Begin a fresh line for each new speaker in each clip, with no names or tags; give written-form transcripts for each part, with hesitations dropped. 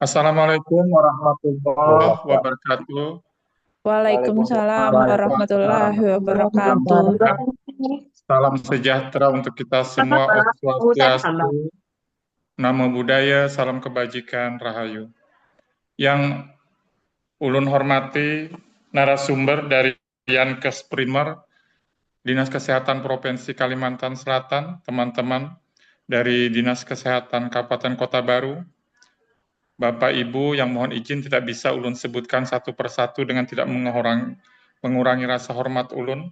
Assalamualaikum warahmatullahi wabarakatuh.
Waalaikumsalam
Waalaikumsalam
warahmatullahi wabarakatuh.
warahmatullahi wabarakatuh. Salam sejahtera untuk kita semua. Om Swastiastu, Namo Buddhaya, salam kebajikan, Rahayu. Yang ulun hormati narasumber dari Yankes Primer, Dinas Kesehatan Provinsi Kalimantan Selatan, teman-teman dari Dinas Kesehatan Kabupaten Kota Baru, Bapak Ibu yang mohon izin tidak bisa ulun sebutkan satu persatu dengan tidak mengurangi rasa hormat ulun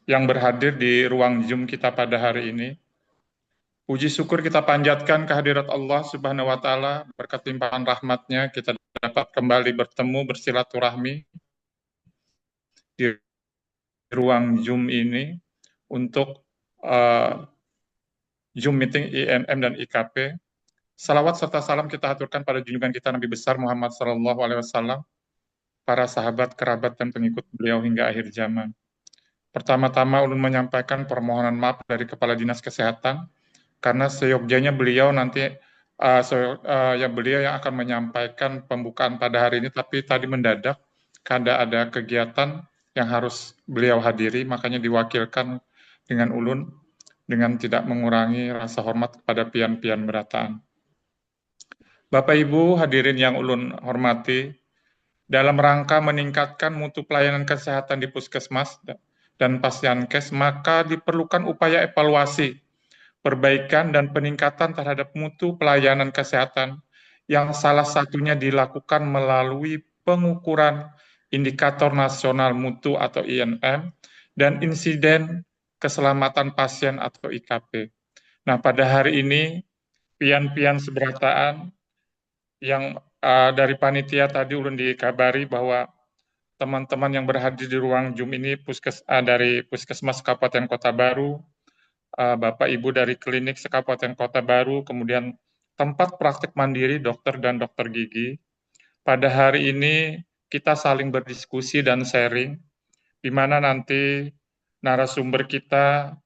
yang berhadir di ruang Zoom kita pada hari ini. Puji syukur kita panjatkan kehadirat Allah Subhanahu wa Ta'ala, berkat limpahan rahmatnya kita dapat kembali bertemu bersilaturahmi di ruang Zoom ini untuk Zoom meeting INM dan IKP. Salawat serta salam kita aturkan pada junjungan kita Nabi besar Muhammad Sallallahu Alaihi Wasallam, para sahabat, kerabat, dan pengikut beliau hingga akhir zaman. Pertama-tama ulun menyampaikan permohonan maaf dari Kepala Dinas Kesehatan, karena seyogyanya beliau nanti beliau yang akan menyampaikan pembukaan pada hari ini, tapi tadi mendadak karena ada kegiatan yang harus beliau hadiri, makanya diwakilkan dengan ulun dengan tidak mengurangi rasa hormat kepada pian-pian berataan. Bapak Ibu hadirin yang ulun hormati, dalam rangka meningkatkan mutu pelayanan kesehatan di puskesmas dan pasienkes, maka diperlukan upaya evaluasi, perbaikan, dan peningkatan terhadap mutu pelayanan kesehatan yang salah satunya dilakukan melalui pengukuran indikator nasional mutu atau INM dan insiden keselamatan pasien atau IKP. Nah, pada hari ini, pian-pian seberataan yang dari panitia tadi ulun dikabari bahwa teman-teman yang berhadir di ruang Zoom ini dari Puskesmas Kabupaten Kota Baru, Bapak Ibu dari klinik Kabupaten Kota Baru, kemudian tempat praktik mandiri dokter dan dokter gigi. Pada hari ini kita saling berdiskusi dan sharing, di mana nanti narasumber kita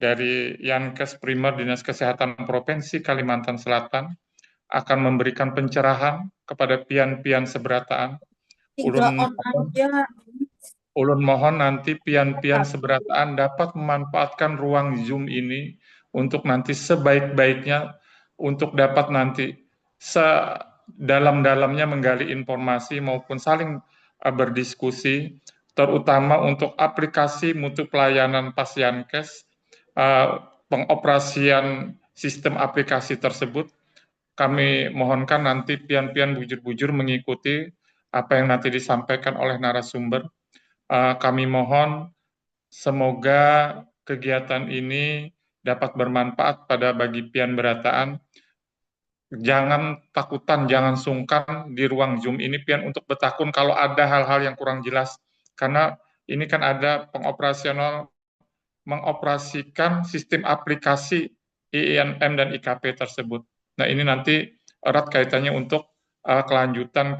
dari Yankes Primer Dinas Kesehatan Provinsi Kalimantan Selatan akan memberikan pencerahan kepada pian-pian seberataan. Ulun mohon nanti pian-pian seberataan dapat memanfaatkan ruang Zoom ini untuk nanti sebaik-baiknya untuk dapat nanti sedalam-dalamnya menggali informasi maupun saling berdiskusi, terutama untuk aplikasi mutu pelayanan pasienkes, pengoperasian sistem aplikasi tersebut. Kami mohonkan nanti pian-pian bujur-bujur mengikuti apa yang nanti disampaikan oleh narasumber. Kami mohon semoga kegiatan ini dapat bermanfaat bagi pian berataan. Jangan takutan, jangan sungkan di ruang Zoom ini pian untuk bertakun kalau ada hal-hal yang kurang jelas. Karena ini kan ada mengoperasikan sistem aplikasi INM dan IKP tersebut. Nah, ini nanti erat kaitannya untuk kelanjutan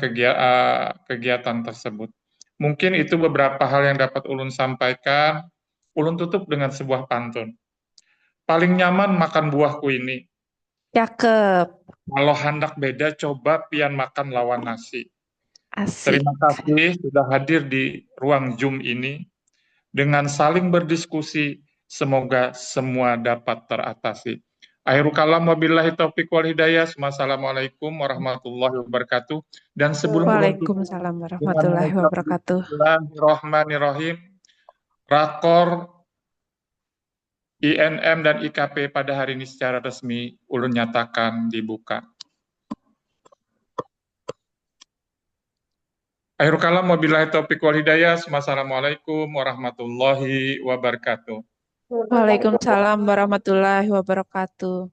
kegiatan tersebut. Mungkin itu beberapa hal yang dapat ulun sampaikan. Ulun tutup dengan sebuah pantun. Paling nyaman makan buahku ini.
Cakep,
Kalau hendak beda, coba pian makan lawan nasi.
asik.
Terima kasih sudah hadir di ruang Zoom ini. Dengan saling berdiskusi, semoga semua dapat teratasi. Akhirul kalam wabillahi taufiq wal hidayah. Wassalamualaikum warahmatullahi wabarakatuh. Dan sebelum ulun tutup
Waalaikumsalam
dengan
warahmatullahi
mengucap
wabarakatuh.
Bismillahirrahmanirrahim, rakor INM dan IKP pada hari ini secara resmi ulun nyatakan dibuka. Akhirul kalam wabillahi taufiq wal hidayah. Wassalamualaikum warahmatullahi wabarakatuh.
Waalaikumsalam warahmatullahi wabarakatuh.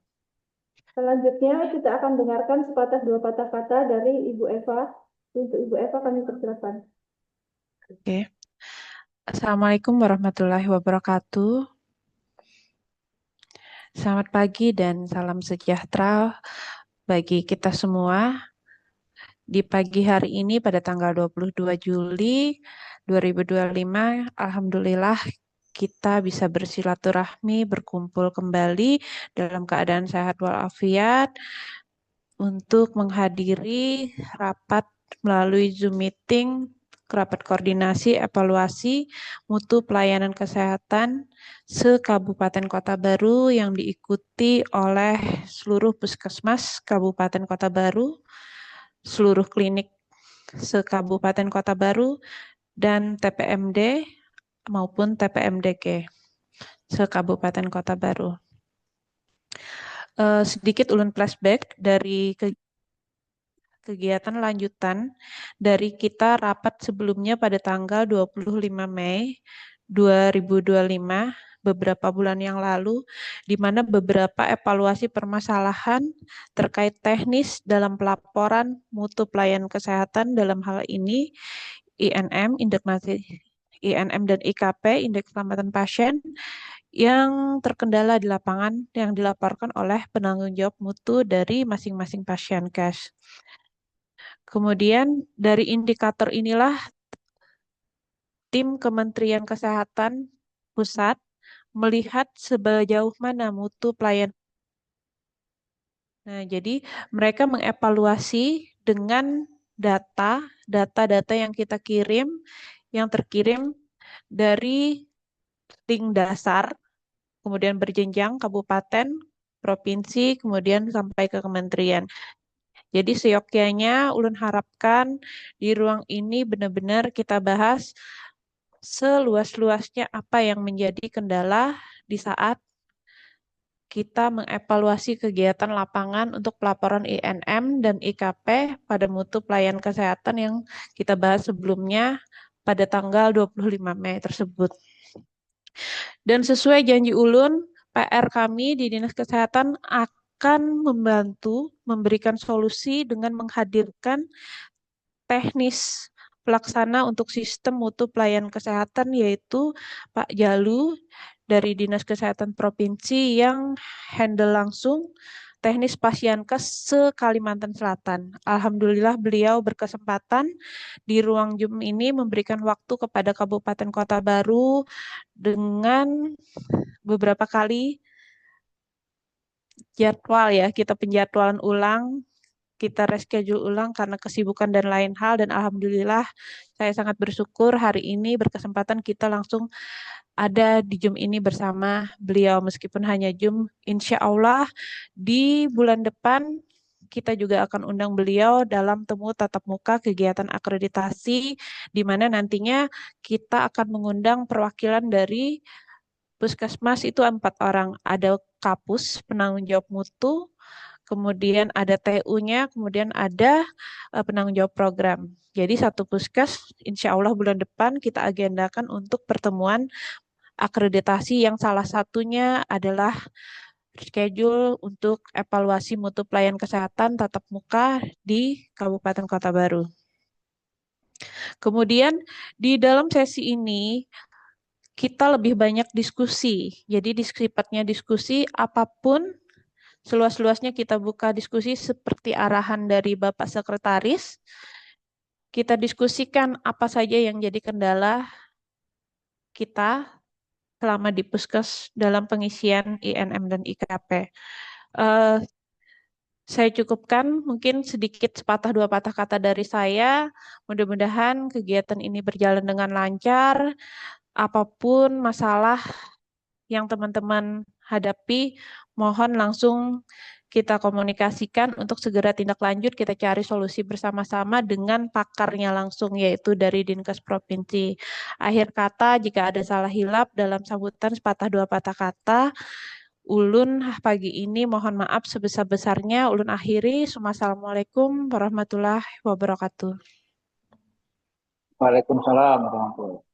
Selanjutnya kita akan dengarkan sepatah dua patah kata dari Ibu Eva. Untuk Ibu Eva kami persilakan.
Oke. Assalamualaikum warahmatullahi wabarakatuh. Selamat pagi dan salam sejahtera bagi kita semua. Di pagi hari ini pada tanggal 22 Juli 2025, alhamdulillah kita bisa bersilaturahmi, berkumpul kembali dalam keadaan sehat walafiat untuk menghadiri rapat melalui Zoom meeting, rapat koordinasi evaluasi mutu pelayanan kesehatan se-Kabupaten Kota Baru yang diikuti oleh seluruh puskesmas Kabupaten Kota Baru, seluruh klinik se-Kabupaten Kota Baru, dan TPMD maupun TPMDG se-Kabupaten Kota Baru. Sedikit ulun flashback dari kegiatan lanjutan dari kita rapat sebelumnya pada tanggal 25 Mei 2025, beberapa bulan yang lalu, di mana beberapa evaluasi permasalahan terkait teknis dalam pelaporan mutu pelayanan kesehatan dalam hal ini INM, INM dan IKP, Indeks Keselamatan Pasien, yang terkendala di lapangan yang dilaporkan oleh penanggung jawab mutu dari masing-masing pasien cash. Kemudian dari indikator inilah tim Kementerian Kesehatan Pusat melihat sejauh mana mutu pelayanan. Nah, jadi mereka mengevaluasi dengan data yang kita kirim, yang terkirim dari link dasar, kemudian berjenjang kabupaten, provinsi, kemudian sampai ke kementerian. Jadi seyogyanya ulun harapkan di ruang ini benar-benar kita bahas seluas-luasnya apa yang menjadi kendala di saat kita mengevaluasi kegiatan lapangan untuk pelaporan INM dan IKP pada mutu pelayanan kesehatan yang kita bahas sebelumnya pada tanggal 25 Mei tersebut. Dan sesuai janji ulun, PR kami di Dinas Kesehatan akan membantu memberikan solusi dengan menghadirkan teknis pelaksana untuk sistem mutu pelayanan kesehatan, yaitu Pak Jalu dari Dinas Kesehatan Provinsi yang handle langsung teknis Pasienkes se-Kalimantan Selatan. Alhamdulillah beliau berkesempatan di ruang Zoom ini memberikan waktu kepada Kabupaten Kota Baru dengan beberapa kali jadwal ya, kita penjadwalan ulang, kita reschedule ulang karena kesibukan dan lain hal, dan alhamdulillah saya sangat bersyukur hari ini berkesempatan kita langsung ada di Zoom ini bersama beliau meskipun hanya Zoom. Insya Allah di bulan depan kita juga akan undang beliau dalam temu tatap muka kegiatan akreditasi di mana nantinya kita akan mengundang perwakilan dari Puskesmas itu 4 orang, ada Kapus, penanggung jawab mutu, kemudian ada TU-nya, kemudian ada penanggung jawab program. Jadi satu puskes, insya Allah bulan depan kita agendakan untuk pertemuan akreditasi yang salah satunya adalah schedule untuk evaluasi mutu pelayanan kesehatan tatap muka di Kabupaten Kota Baru. Kemudian di dalam sesi ini kita lebih banyak diskusi. Jadi sifatnya diskusi apapun seluas-luasnya kita buka diskusi seperti arahan dari Bapak Sekretaris. Kita diskusikan apa saja yang jadi kendala kita selama di Puskes dalam pengisian INM dan IKP. Saya cukupkan mungkin sedikit sepatah dua patah kata dari saya. Mudah-mudahan kegiatan ini berjalan dengan lancar. Apapun masalah yang teman-teman hadapi, mohon langsung kita komunikasikan untuk segera tindak lanjut, kita cari solusi bersama-sama dengan pakarnya langsung, yaitu dari Dinkes Provinsi. Akhir kata, jika ada salah hilap dalam sambutan sepatah dua patah kata, ulun pagi ini mohon maaf sebesar-besarnya, ulun akhiri. Assalamualaikum warahmatullahi wabarakatuh.
Waalaikumsalam warahmatullahi wabarakatuh.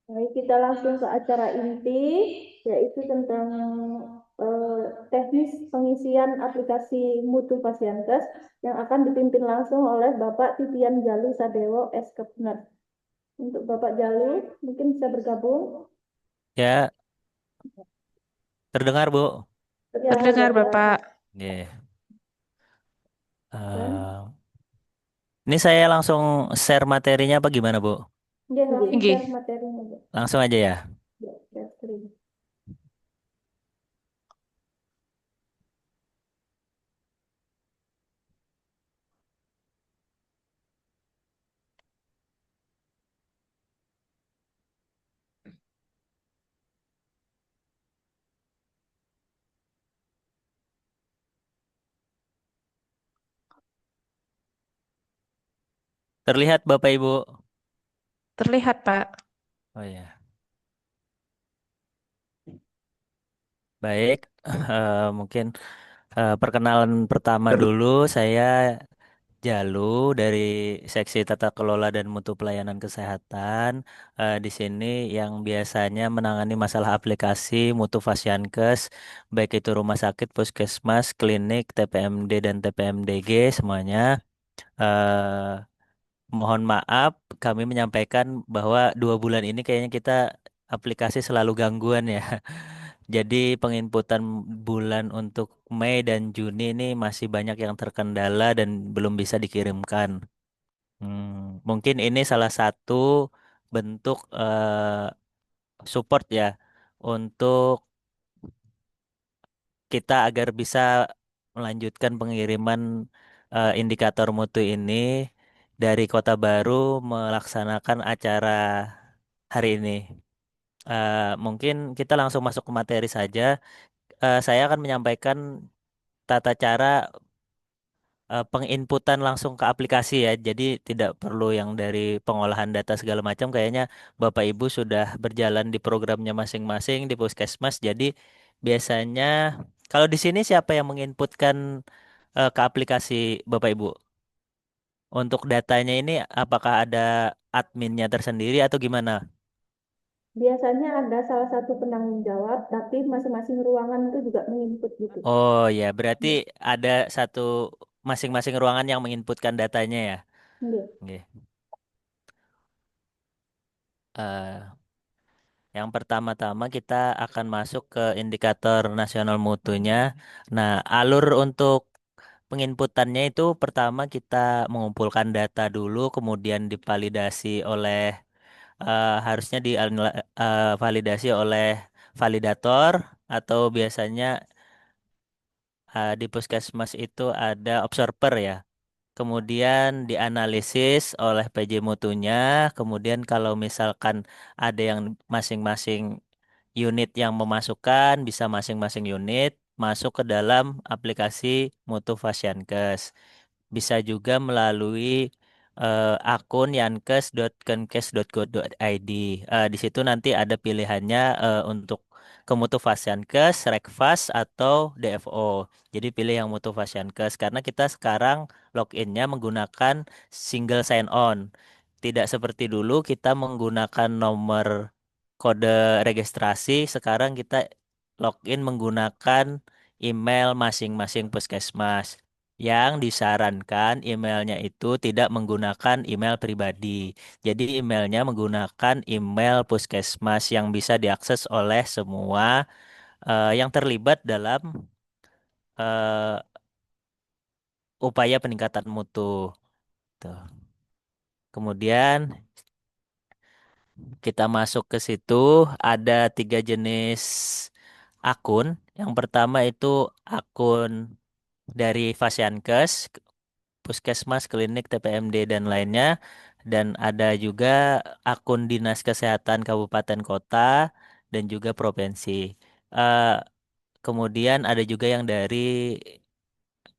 Baik, kita langsung ke acara inti, yaitu tentang teknis pengisian aplikasi mutu Pasienkes yang akan dipimpin langsung oleh Bapak Titian Jalu Sadewo, S-Kepner. Untuk Bapak Jalu, mungkin bisa bergabung.
Ya, terdengar Bu?
Terdengar Bapak.
Yeah. Ini saya langsung share materinya apa gimana Bu?
Ya, langsung
Nggih.
share materinya, Bu.
Langsung aja ya.
Ya, share screen.
Terlihat Bapak Ibu?
Terlihat, Pak.
Oh ya, baik. Mungkin perkenalan pertama dulu, saya Jalu dari Seksi Tata Kelola dan Mutu Pelayanan Kesehatan. Di sini yang biasanya menangani masalah aplikasi Mutu Fasiankes, baik itu rumah sakit, puskesmas, klinik, TPMD dan TPMDG semuanya. Eh, Mohon maaf, kami menyampaikan bahwa 2 bulan ini kayaknya kita aplikasi selalu gangguan ya. Jadi penginputan bulan untuk Mei dan Juni ini masih banyak yang terkendala dan belum bisa dikirimkan. Mungkin ini salah satu bentuk support ya untuk kita agar bisa melanjutkan pengiriman indikator mutu ini dari Kota Baru melaksanakan acara hari ini. Mungkin kita langsung masuk ke materi saja. Saya akan menyampaikan tata cara penginputan langsung ke aplikasi ya. Jadi tidak perlu yang dari pengolahan data segala macam. Kayaknya Bapak Ibu sudah berjalan di programnya masing-masing di Puskesmas. Jadi biasanya kalau di sini siapa yang menginputkan ke aplikasi Bapak Ibu? Untuk datanya ini apakah ada adminnya tersendiri atau gimana?
Biasanya ada salah satu penanggung jawab, tapi masing-masing ruangan itu juga menginput gitu.
Oh ya, berarti ada satu masing-masing ruangan yang menginputkan datanya ya.
Iya.
Oke. Yang pertama-tama kita akan masuk ke indikator nasional mutunya. Nah, alur untuk penginputannya itu pertama kita mengumpulkan data dulu, kemudian divalidasi oleh harusnya divalidasi oleh validator atau biasanya di puskesmas itu ada observer ya. Kemudian dianalisis oleh PJ mutunya. Kemudian kalau misalkan ada yang masing-masing unit yang memasukkan bisa masing-masing unit masuk ke dalam aplikasi Mutu Fasiankes. Bisa juga melalui akun yankes.kenkes.go.id. Di situ nanti ada pilihannya untuk ke Mutu Fasiankes, Rekfas atau DFO. Jadi pilih yang Mutu Fasiankes karena kita sekarang loginnya menggunakan single sign on. Tidak seperti dulu kita menggunakan nomor kode registrasi, sekarang kita login menggunakan email masing-masing puskesmas. Yang disarankan emailnya itu tidak menggunakan email pribadi. Jadi emailnya menggunakan email puskesmas yang bisa diakses oleh semua yang terlibat dalam eh, upaya peningkatan mutu. Tuh. Kemudian kita masuk ke situ, ada 3 jenis akun. Yang pertama itu akun dari Fasiankes, Puskesmas, Klinik, TPMD, dan lainnya. Dan ada juga akun Dinas Kesehatan Kabupaten Kota dan juga provinsi. Eh, Kemudian ada juga yang dari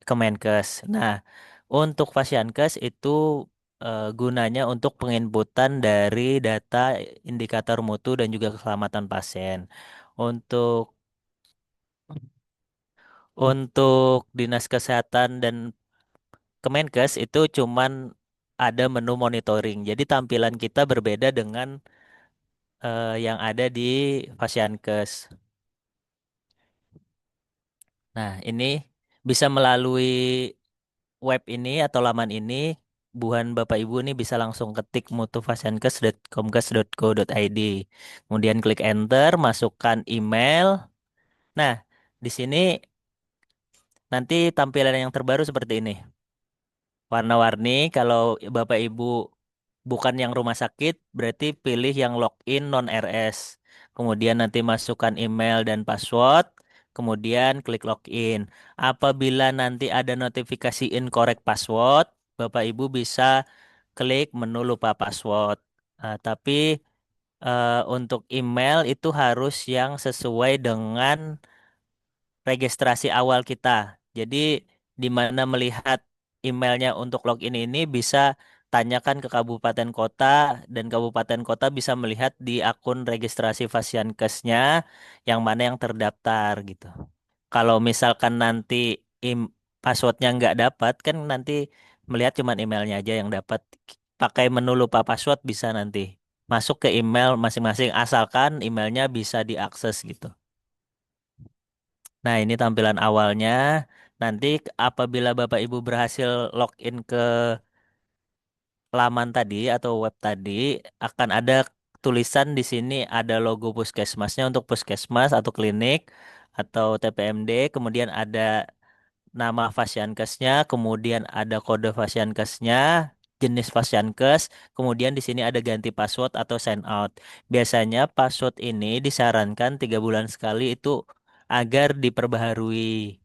Kemenkes. Nah, untuk Fasiankes itu gunanya untuk penginputan dari data indikator mutu dan juga keselamatan pasien. Untuk Dinas Kesehatan dan Kemenkes itu cuman ada menu monitoring. Jadi tampilan kita berbeda dengan yang ada di Fasiankes. Nah, ini bisa melalui web ini atau laman ini, Buhan Bapak Ibu ini bisa langsung ketik mutufasiankes.komkes.go.id. Kemudian klik enter, masukkan email. Nah, di sini nanti tampilan yang terbaru seperti ini. Warna-warni, kalau Bapak Ibu bukan yang rumah sakit, berarti pilih yang login non RS. Kemudian nanti masukkan email dan password, kemudian klik login. Apabila nanti ada notifikasi incorrect password, Bapak Ibu bisa klik menu lupa password. Tapi untuk email itu harus yang sesuai dengan registrasi awal kita. Jadi di mana melihat emailnya untuk login ini bisa tanyakan ke kabupaten kota dan kabupaten kota bisa melihat di akun registrasi Fasiankesnya yang mana yang terdaftar gitu. Kalau misalkan nanti passwordnya nggak dapat kan nanti melihat cuman emailnya aja yang dapat. Pakai menu lupa password bisa nanti masuk ke email masing-masing asalkan emailnya bisa diakses gitu. Nah, ini tampilan awalnya. Nanti apabila Bapak Ibu berhasil login ke laman tadi atau web tadi, akan ada tulisan di sini ada logo puskesmasnya untuk puskesmas atau klinik atau TPMD, kemudian ada nama Fasiankesnya, kemudian ada kode Fasiankesnya, jenis Fasiankes, kemudian di sini ada ganti password atau sign out. Biasanya password ini disarankan 3 bulan sekali itu agar diperbaharui,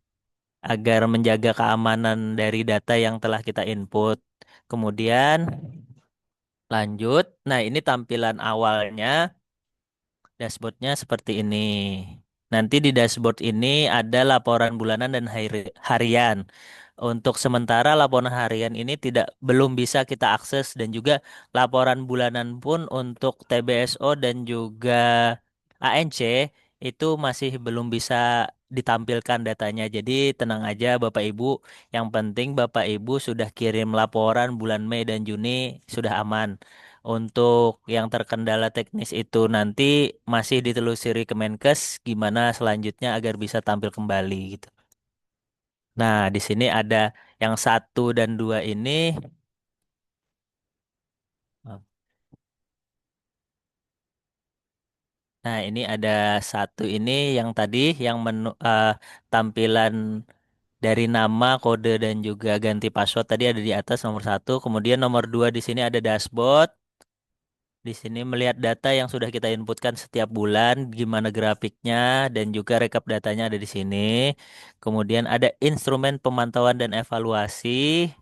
agar menjaga keamanan dari data yang telah kita input. Kemudian lanjut. Nah, ini tampilan awalnya. Dashboardnya seperti ini. Nanti di dashboard ini ada laporan bulanan dan harian. Untuk sementara laporan harian ini belum bisa kita akses dan juga laporan bulanan pun untuk TBSO dan juga ANC itu masih belum bisa ditampilkan datanya. Jadi tenang aja Bapak Ibu, yang penting Bapak Ibu sudah kirim laporan bulan Mei dan Juni sudah aman. Untuk yang terkendala teknis itu nanti masih ditelusuri Kemenkes gimana selanjutnya agar bisa tampil kembali gitu. Nah, di sini ada yang 1 dan 2 ini. Nah, ini ada 1 ini yang tadi yang tampilan dari nama, kode dan juga ganti password tadi ada di atas nomor 1. Kemudian nomor 2 di sini ada dashboard. Di sini melihat data yang sudah kita inputkan setiap bulan, gimana grafiknya, dan juga rekap datanya ada di sini. Kemudian ada instrumen pemantauan dan evaluasi.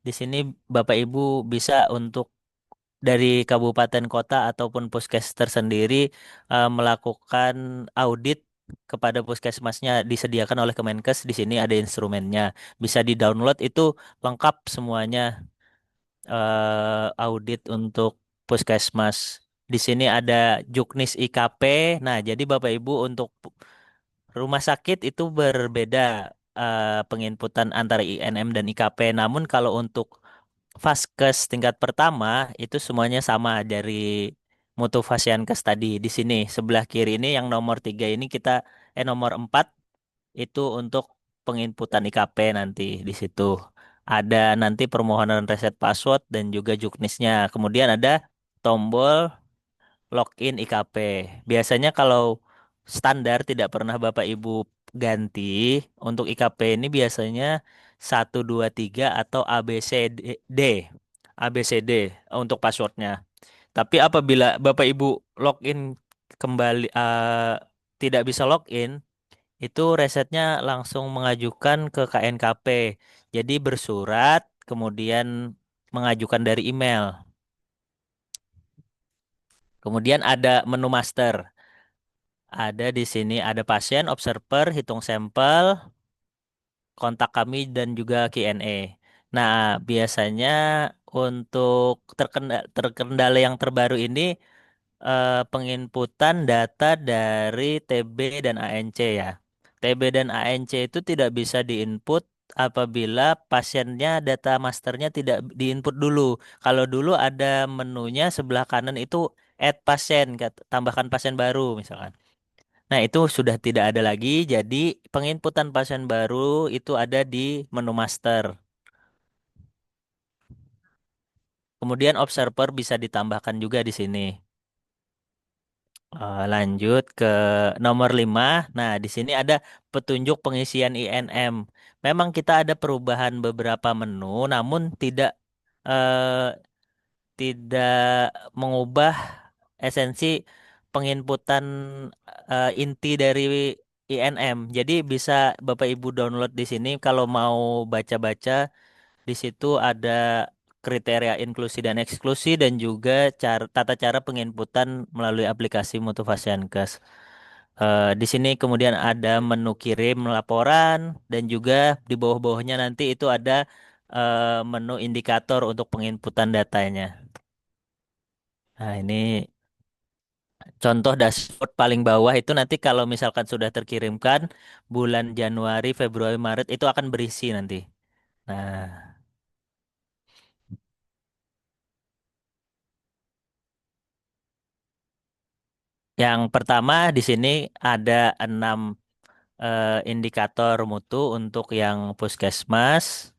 Di sini Bapak Ibu bisa untuk dari kabupaten kota ataupun puskes tersendiri melakukan audit kepada puskesmasnya disediakan oleh Kemenkes. Di sini ada instrumennya. Bisa di-download itu lengkap semuanya audit untuk puskesmas. Di sini ada Juknis IKP. Nah, jadi Bapak Ibu untuk rumah sakit itu berbeda penginputan antara INM dan IKP. Namun kalau untuk Vaskes tingkat pertama itu semuanya sama dari mutu Fasiankes tadi. Di sini sebelah kiri ini yang nomor 3 ini nomor 4 itu untuk penginputan IKP nanti di situ. Ada nanti permohonan reset password dan juga juknisnya. Kemudian ada tombol login IKP. Biasanya kalau standar tidak pernah Bapak Ibu ganti, untuk IKP ini biasanya 123 atau ABCD. ABCD untuk passwordnya. Tapi apabila Bapak Ibu login kembali tidak bisa login, itu resetnya langsung mengajukan ke KNKP. Jadi bersurat, kemudian mengajukan dari email. Kemudian ada menu master. Ada di sini ada pasien, observer, hitung sampel, kontak kami dan juga Q&A. Nah, biasanya untuk terkendala yang terbaru ini penginputan data dari TB dan ANC ya. TB dan ANC itu tidak bisa diinput apabila pasiennya data masternya tidak diinput dulu. Kalau dulu ada menunya sebelah kanan itu add pasien, tambahkan pasien baru misalkan. Nah, itu sudah tidak ada lagi. Jadi, penginputan pasien baru itu ada di menu master. Kemudian observer bisa ditambahkan juga di sini. Lanjut ke nomor 5. Nah, di sini ada petunjuk pengisian INM. Memang kita ada perubahan beberapa menu, namun eh, tidak mengubah esensi penginputan inti dari INM. Jadi bisa Bapak Ibu download di sini kalau mau baca-baca. Di situ ada kriteria inklusi dan eksklusi dan juga tata cara penginputan melalui aplikasi Mutufasiankes. Di sini kemudian ada menu kirim laporan dan juga di bawah-bawahnya nanti itu ada menu indikator untuk penginputan datanya. Nah, ini contoh dashboard paling bawah itu nanti kalau misalkan sudah terkirimkan bulan Januari, Februari, Maret itu akan berisi nanti. Nah, yang pertama di sini ada 6 indikator mutu untuk yang puskesmas.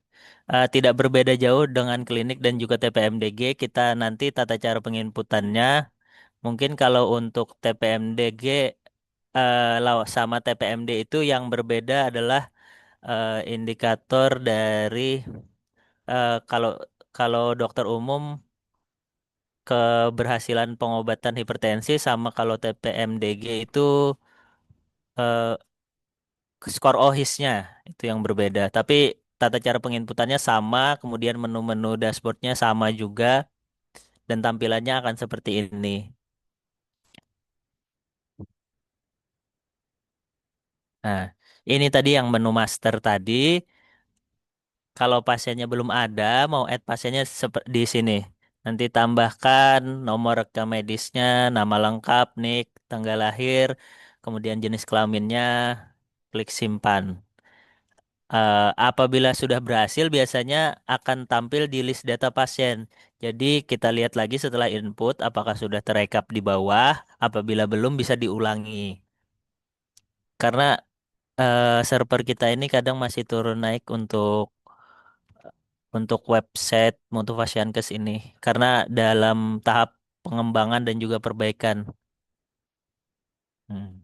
Tidak berbeda jauh dengan klinik dan juga TPMDG. Kita nanti tata cara penginputannya. Mungkin kalau untuk TPMDG sama TPMD itu yang berbeda adalah indikator dari kalau kalau dokter umum keberhasilan pengobatan hipertensi sama kalau TPMDG itu eh, skor OHIS-nya itu yang berbeda. Tapi tata cara penginputannya sama, kemudian menu-menu dashboardnya sama juga dan tampilannya akan seperti ini. Nah, ini tadi yang menu master tadi. Kalau pasiennya belum ada, mau add pasiennya di sini. Nanti tambahkan nomor rekam medisnya, nama lengkap, NIK, tanggal lahir, kemudian jenis kelaminnya, klik simpan. Apabila sudah berhasil, biasanya akan tampil di list data pasien. Jadi kita lihat lagi setelah input apakah sudah terekap di bawah. Apabila belum, bisa diulangi. Karena server kita ini kadang masih turun naik untuk website Motivasiankes ini karena dalam tahap pengembangan dan juga perbaikan. Hmm.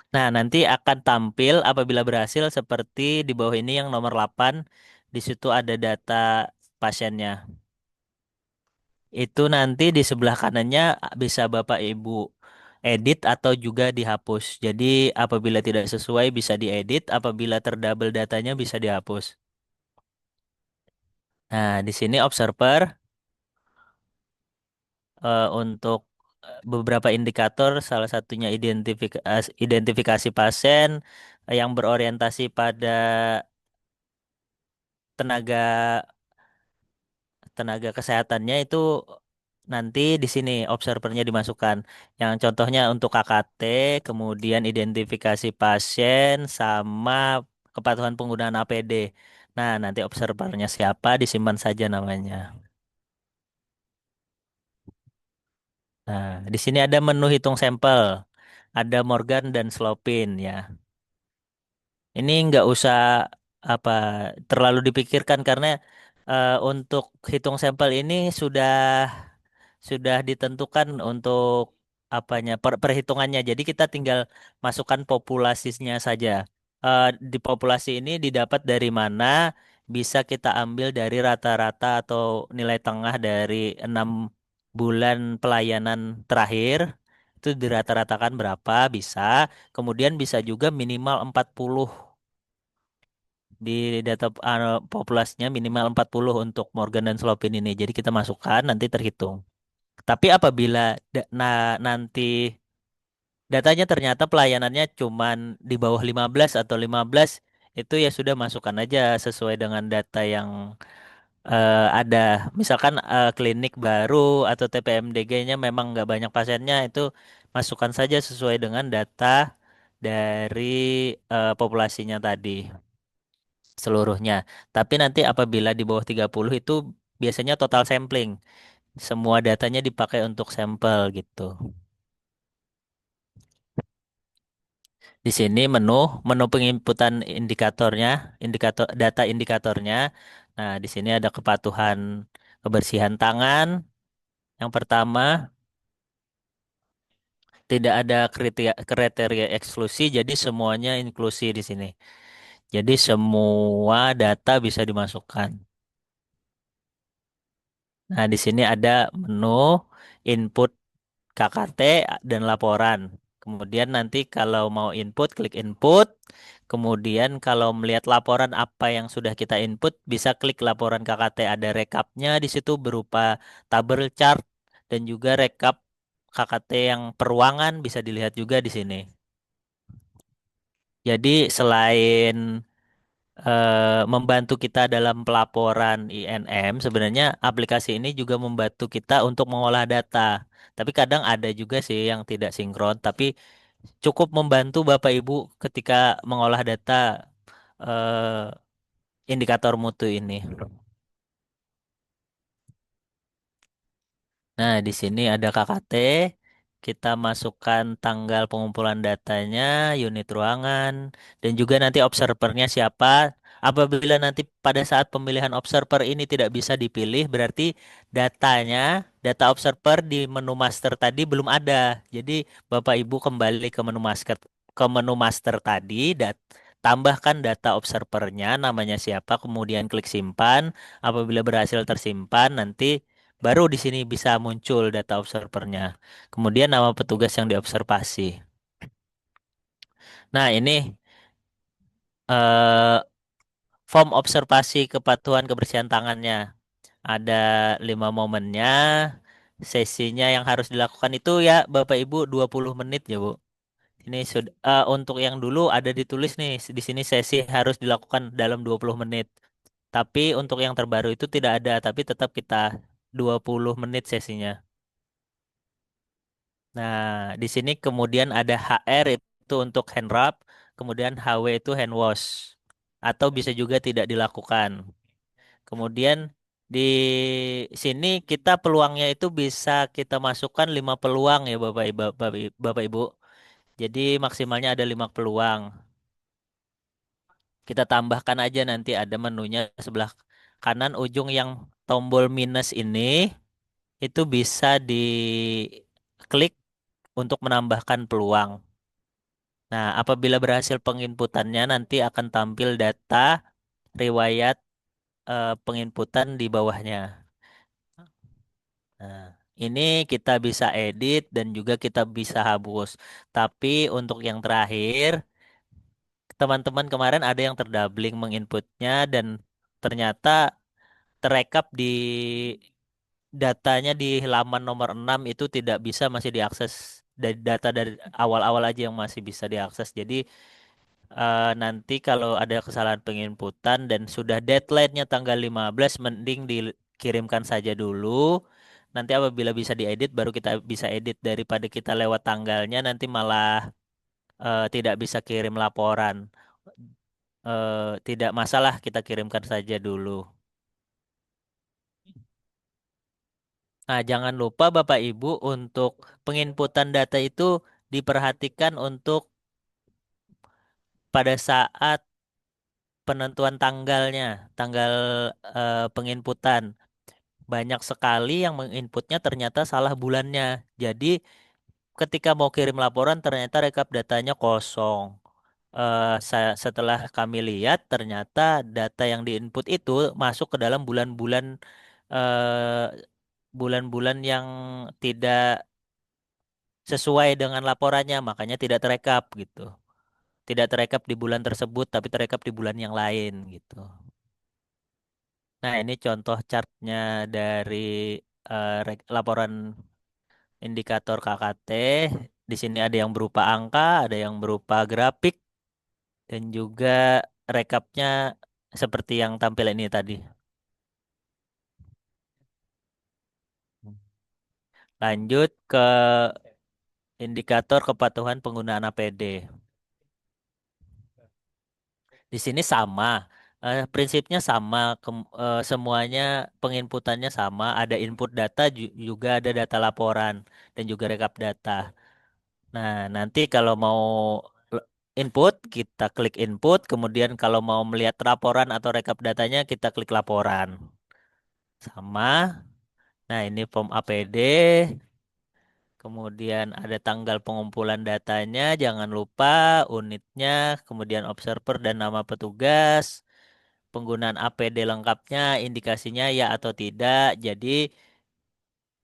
Nah, nanti akan tampil apabila berhasil seperti di bawah ini yang nomor 8. Di situ ada data pasiennya. Itu nanti di sebelah kanannya bisa Bapak Ibu edit atau juga dihapus. Jadi apabila tidak sesuai bisa diedit, apabila terdouble datanya bisa dihapus. Nah, di sini observer untuk beberapa indikator, salah satunya identifikasi pasien yang berorientasi pada tenaga tenaga kesehatannya itu nanti di sini observernya dimasukkan. Yang contohnya untuk KKT, kemudian identifikasi pasien sama kepatuhan penggunaan APD. Nah, nanti observernya siapa disimpan saja namanya. Nah, di sini ada menu hitung sampel. Ada Morgan dan Slopin ya. Ini nggak usah apa terlalu dipikirkan karena untuk hitung sampel ini sudah ditentukan untuk perhitungannya. Jadi kita tinggal masukkan populasinya saja. Di populasi ini didapat dari mana? Bisa kita ambil dari rata-rata atau nilai tengah dari 6 bulan pelayanan terakhir. Itu dirata-ratakan berapa bisa. Kemudian bisa juga minimal 40 di data populasinya minimal 40 untuk Morgan dan Slopin ini. Jadi kita masukkan nanti terhitung. Tapi apabila nanti datanya ternyata pelayanannya cuman di bawah 15 atau 15 itu ya sudah masukkan aja sesuai dengan data yang ada. Misalkan klinik baru atau TPMDG-nya memang nggak banyak pasiennya itu masukkan saja sesuai dengan data dari populasinya tadi seluruhnya. Tapi nanti apabila di bawah 30 itu biasanya total sampling. Semua datanya dipakai untuk sampel gitu. Di sini menu penginputan indikatornya, data indikatornya. Nah, di sini ada kepatuhan kebersihan tangan. Yang pertama, tidak ada kriteria eksklusi, jadi semuanya inklusi di sini. Jadi semua data bisa dimasukkan. Nah, di sini ada menu input KKT dan laporan. Kemudian nanti kalau mau input, klik input. Kemudian kalau melihat laporan apa yang sudah kita input, bisa klik laporan KKT. Ada rekapnya di situ berupa tabel chart dan juga rekap KKT yang peruangan bisa dilihat juga di sini. Jadi selain membantu kita dalam pelaporan INM, sebenarnya aplikasi ini juga membantu kita untuk mengolah data. Tapi kadang ada juga sih yang tidak sinkron, tapi cukup membantu Bapak Ibu ketika mengolah data indikator mutu ini. Nah, di sini ada KKT. Kita masukkan tanggal pengumpulan datanya, unit ruangan, dan juga nanti observernya siapa. Apabila nanti pada saat pemilihan observer ini tidak bisa dipilih, berarti datanya, data observer di menu master tadi belum ada. Jadi Bapak Ibu kembali ke menu master tadi, tambahkan data observernya, namanya siapa, kemudian klik simpan. Apabila berhasil tersimpan, nanti baru di sini bisa muncul data observernya. Kemudian nama petugas yang diobservasi. Nah, ini eh, form observasi kepatuhan kebersihan tangannya. Ada 5 momennya. Sesinya yang harus dilakukan itu ya Bapak Ibu 20 menit ya Bu. Ini sudah untuk yang dulu ada ditulis nih di sini sesi harus dilakukan dalam 20 menit. Tapi untuk yang terbaru itu tidak ada, tapi tetap kita 20 menit sesinya. Nah, di sini kemudian ada HR itu untuk hand rub, kemudian HW itu hand wash, atau bisa juga tidak dilakukan. Kemudian di sini kita peluangnya itu bisa kita masukkan 5 peluang ya Bapak Ibu. Jadi maksimalnya ada 5 peluang. Kita tambahkan aja nanti ada menunya sebelah kanan ujung yang tombol minus ini itu bisa diklik untuk menambahkan peluang. Nah, apabila berhasil penginputannya, nanti akan tampil data riwayat penginputan di bawahnya. Nah, ini kita bisa edit dan juga kita bisa hapus. Tapi untuk yang terakhir, teman-teman kemarin ada yang terdoubling menginputnya dan ternyata terekap di datanya di halaman nomor 6 itu tidak bisa masih diakses dari data dari awal-awal aja yang masih bisa diakses. Jadi nanti kalau ada kesalahan penginputan dan sudah deadline-nya tanggal 15, mending dikirimkan saja dulu. Nanti apabila bisa diedit, baru kita bisa edit daripada kita lewat tanggalnya, nanti malah tidak bisa kirim laporan. Tidak masalah, kita kirimkan saja dulu. Nah, jangan lupa Bapak Ibu untuk penginputan data itu diperhatikan untuk pada saat penentuan tanggalnya, tanggal penginputan. Banyak sekali yang menginputnya ternyata salah bulannya. Jadi ketika mau kirim laporan ternyata rekap datanya kosong. Setelah kami lihat ternyata data yang diinput itu masuk ke dalam eh, bulan-bulan yang tidak sesuai dengan laporannya, makanya tidak terekap gitu. Tidak terekap di bulan tersebut, tapi terekap di bulan yang lain gitu. Nah, ini contoh chartnya dari laporan indikator KKT. Di sini ada yang berupa angka, ada yang berupa grafik, dan juga rekapnya seperti yang tampil ini tadi. Lanjut ke indikator kepatuhan penggunaan APD. Di sini sama, prinsipnya sama, semuanya penginputannya sama, ada input data juga ada data laporan dan juga rekap data. Nah, nanti kalau mau le- input, kita klik input, kemudian kalau mau melihat laporan atau rekap datanya, kita klik laporan. Sama. Nah, ini form APD, kemudian ada tanggal pengumpulan datanya, jangan lupa unitnya, kemudian observer dan nama petugas. Penggunaan APD lengkapnya, indikasinya ya atau tidak. Jadi,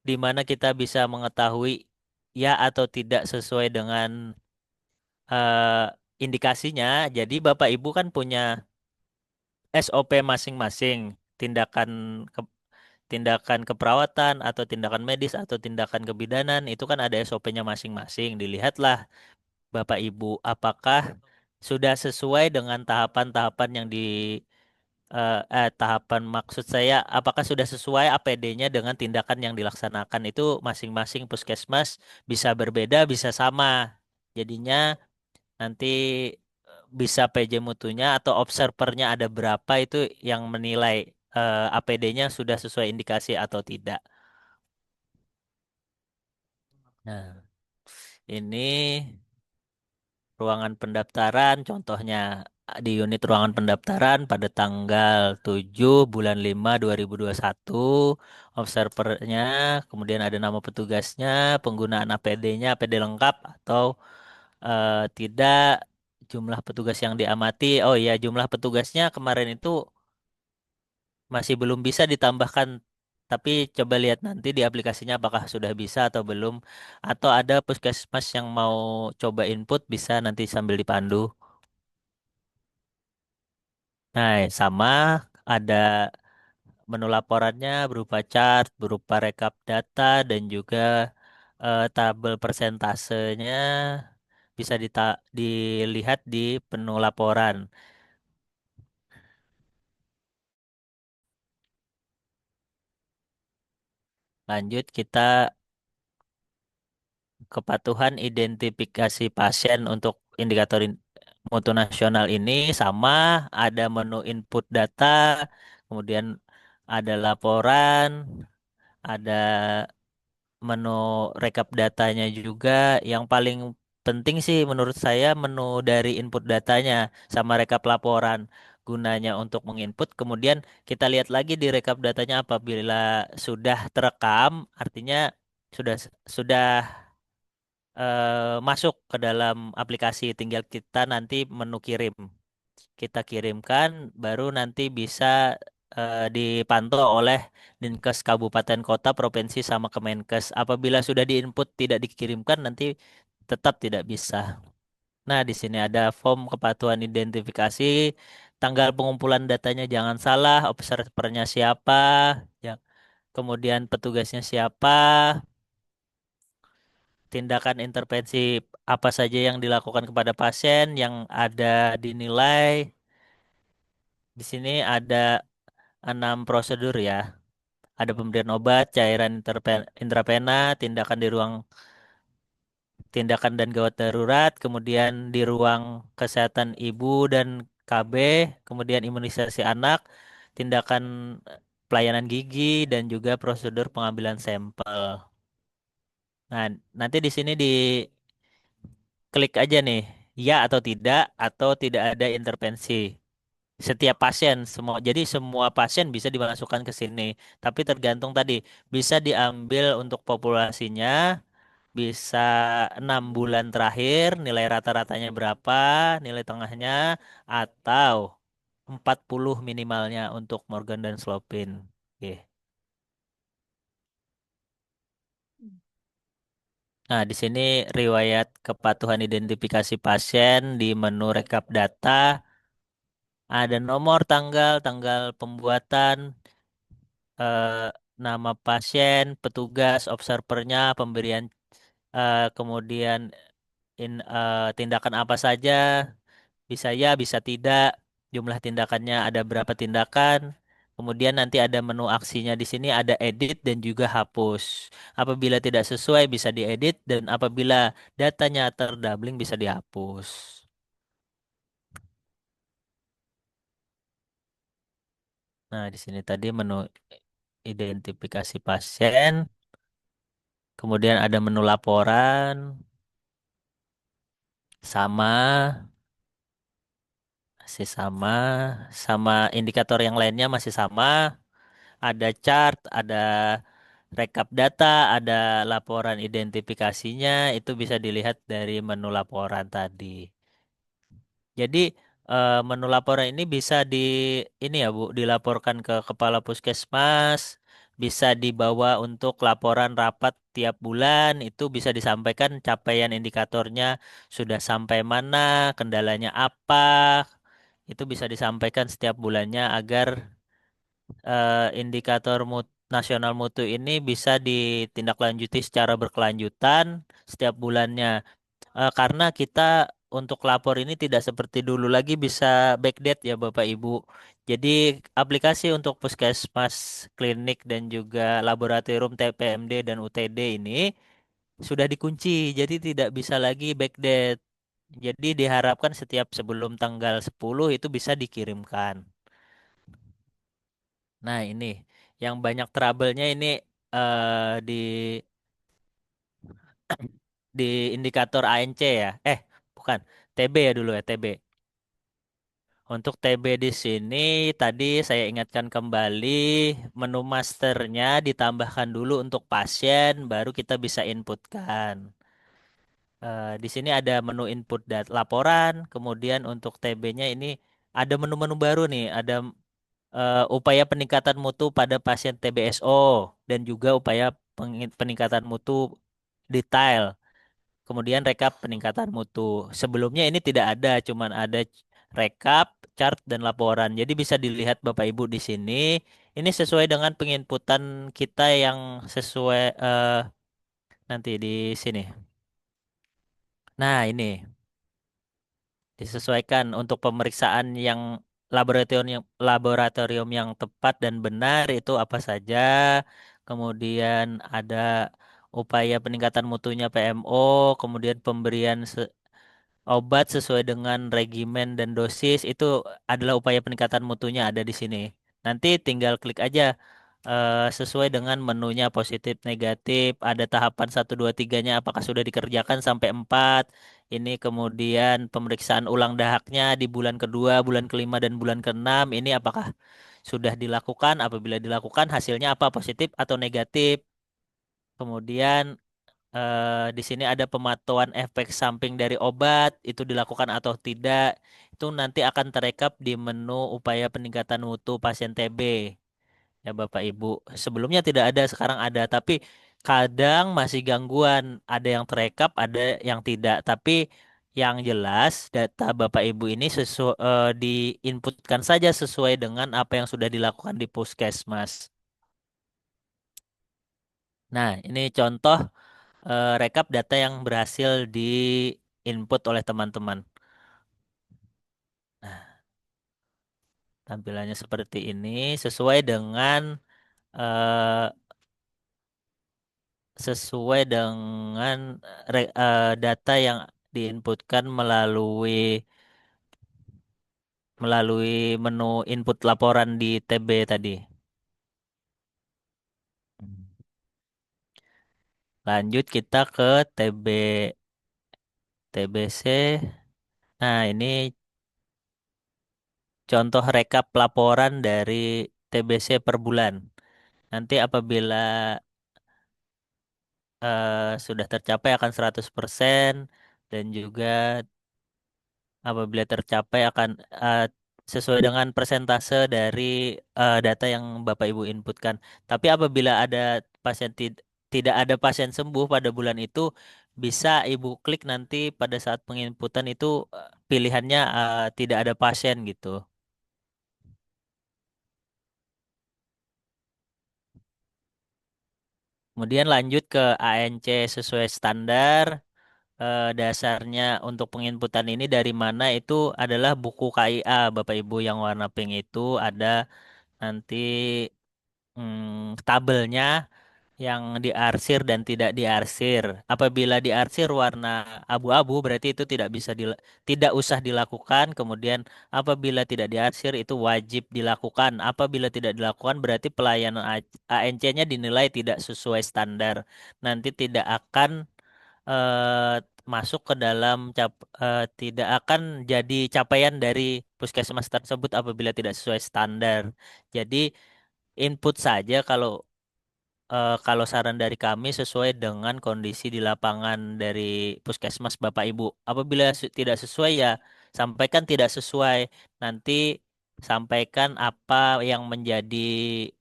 di mana kita bisa mengetahui ya atau tidak sesuai dengan eh, indikasinya. Jadi, Bapak Ibu kan punya SOP masing-masing, tindakan tindakan keperawatan atau tindakan medis atau tindakan kebidanan itu kan ada SOP-nya masing-masing. Dilihatlah Bapak Ibu apakah sudah sesuai dengan tahapan-tahapan yang tahapan maksud saya apakah sudah sesuai APD-nya dengan tindakan yang dilaksanakan itu masing-masing puskesmas bisa berbeda bisa sama. Jadinya nanti bisa PJ mutunya atau observernya ada berapa itu yang menilai APD-nya sudah sesuai indikasi atau tidak. Nah, ini ruangan pendaftaran, contohnya di unit ruangan pendaftaran pada tanggal 7 bulan 5 2021, observernya, kemudian ada nama petugasnya, penggunaan APD-nya, APD lengkap atau tidak, jumlah petugas yang diamati. Oh iya, jumlah petugasnya kemarin itu masih belum bisa ditambahkan, tapi coba lihat nanti di aplikasinya apakah sudah bisa atau belum, atau ada puskesmas yang mau coba input bisa nanti sambil dipandu. Nah, sama ada menu laporannya berupa chart, berupa rekap data, dan juga tabel persentasenya bisa dilihat di menu laporan. Lanjut kita kepatuhan identifikasi pasien untuk indikator mutu nasional ini sama, ada menu input data, kemudian ada laporan, ada menu rekap datanya juga. Yang paling penting sih menurut saya menu dari input datanya sama rekap laporan. Gunanya untuk menginput, kemudian kita lihat lagi di rekap datanya apabila sudah terekam, artinya sudah sudah masuk ke dalam aplikasi. Tinggal kita nanti menu kirim. Kita kirimkan, baru nanti bisa dipantau oleh Dinkes Kabupaten Kota Provinsi sama Kemenkes. Apabila sudah diinput tidak dikirimkan, nanti tetap tidak bisa. Nah, di sini ada form kepatuhan identifikasi, tanggal pengumpulan datanya jangan salah, observernya siapa, ya, kemudian petugasnya siapa, tindakan intervensi apa saja yang dilakukan kepada pasien yang ada dinilai. Di sini ada 6 prosedur ya. Ada pemberian obat, cairan intravena, tindakan dan gawat darurat, kemudian di ruang kesehatan ibu dan KB, kemudian imunisasi anak, tindakan pelayanan gigi dan juga prosedur pengambilan sampel. Nah, nanti di sini diklik aja nih, ya atau tidak, atau tidak ada intervensi. Setiap pasien semua, jadi semua pasien bisa dimasukkan ke sini, tapi tergantung tadi bisa diambil untuk populasinya, bisa 6 bulan terakhir nilai rata-ratanya berapa, nilai tengahnya, atau 40 minimalnya untuk Morgan dan Slopin. Oke. Nah, di sini riwayat kepatuhan identifikasi pasien di menu rekap data, ada nomor tanggal pembuatan, eh, nama pasien, petugas, observernya, pemberian, kemudian tindakan apa saja, bisa ya, bisa tidak, jumlah tindakannya ada berapa tindakan, kemudian nanti ada menu aksinya di sini ada edit dan juga hapus. Apabila tidak sesuai bisa diedit dan apabila datanya terdoubling bisa dihapus. Nah, di sini tadi menu identifikasi pasien, kemudian ada menu laporan, sama, masih sama, sama indikator yang lainnya masih sama. Ada chart, ada rekap data, ada laporan identifikasinya, itu bisa dilihat dari menu laporan tadi. Jadi menu laporan ini bisa ini ya Bu, dilaporkan ke Kepala Puskesmas, bisa dibawa untuk laporan rapat tiap bulan, itu bisa disampaikan capaian indikatornya sudah sampai mana, kendalanya apa, itu bisa disampaikan setiap bulannya agar indikator nasional mutu ini bisa ditindaklanjuti secara berkelanjutan setiap bulannya. Karena kita untuk lapor ini tidak seperti dulu lagi bisa backdate ya Bapak Ibu. Jadi aplikasi untuk puskesmas, klinik dan juga laboratorium TPMD dan UTD ini sudah dikunci, jadi tidak bisa lagi backdate. Jadi diharapkan setiap sebelum tanggal 10 itu bisa dikirimkan. Nah, ini yang banyak trouble-nya ini di indikator ANC ya. Bukan. TB ya dulu ya, TB. Untuk TB di sini tadi saya ingatkan kembali menu masternya ditambahkan dulu untuk pasien baru kita bisa inputkan. Di sini ada menu input laporan, kemudian untuk TB-nya ini ada menu-menu baru nih, ada upaya peningkatan mutu pada pasien TBSO dan juga upaya peningkatan mutu detail. Kemudian rekap peningkatan mutu. Sebelumnya ini tidak ada, cuman ada rekap, chart, dan laporan. Jadi bisa dilihat Bapak Ibu di sini. Ini sesuai dengan penginputan kita yang sesuai nanti di sini. Nah, ini disesuaikan untuk pemeriksaan yang laboratorium yang tepat dan benar itu apa saja. Kemudian ada upaya peningkatan mutunya PMO, kemudian pemberian obat sesuai dengan regimen dan dosis itu adalah upaya peningkatan mutunya ada di sini. Nanti tinggal klik aja sesuai dengan menunya positif negatif, ada tahapan 1 2 3-nya apakah sudah dikerjakan sampai 4. Ini kemudian pemeriksaan ulang dahaknya di bulan kedua, bulan kelima dan bulan keenam ini apakah sudah dilakukan, apabila dilakukan hasilnya apa positif atau negatif. Kemudian di sini ada pemantauan efek samping dari obat, itu dilakukan atau tidak. Itu nanti akan terekap di menu upaya peningkatan mutu pasien TB. Ya Bapak Ibu, sebelumnya tidak ada, sekarang ada. Tapi kadang masih gangguan. Ada yang terekap, ada yang tidak. Tapi yang jelas data Bapak Ibu ini diinputkan saja sesuai dengan apa yang sudah dilakukan di puskesmas. Nah, ini contoh rekap data yang berhasil di input oleh teman-teman. Nah, tampilannya seperti ini sesuai dengan eh, data yang diinputkan melalui menu input laporan di TB tadi. Lanjut kita ke TBC. Nah, ini contoh rekap laporan dari TBC per bulan. Nanti apabila sudah tercapai akan 100% dan juga apabila tercapai akan sesuai dengan persentase dari data yang Bapak Ibu inputkan. Tapi apabila ada tidak ada pasien sembuh pada bulan itu, bisa Ibu klik nanti pada saat penginputan itu pilihannya tidak ada pasien gitu. Kemudian lanjut ke ANC sesuai standar. Dasarnya untuk penginputan ini dari mana itu adalah buku KIA Bapak Ibu yang warna pink itu ada nanti tabelnya yang diarsir dan tidak diarsir. Apabila diarsir warna abu-abu berarti itu tidak usah dilakukan. Kemudian apabila tidak diarsir itu wajib dilakukan. Apabila tidak dilakukan berarti pelayanan ANC-nya dinilai tidak sesuai standar. Nanti tidak akan eh, masuk ke dalam tidak akan jadi capaian dari puskesmas tersebut apabila tidak sesuai standar. Jadi input saja kalau saran dari kami sesuai dengan kondisi di lapangan dari puskesmas Bapak Ibu. Apabila tidak sesuai ya sampaikan tidak sesuai. Nanti sampaikan apa yang menjadi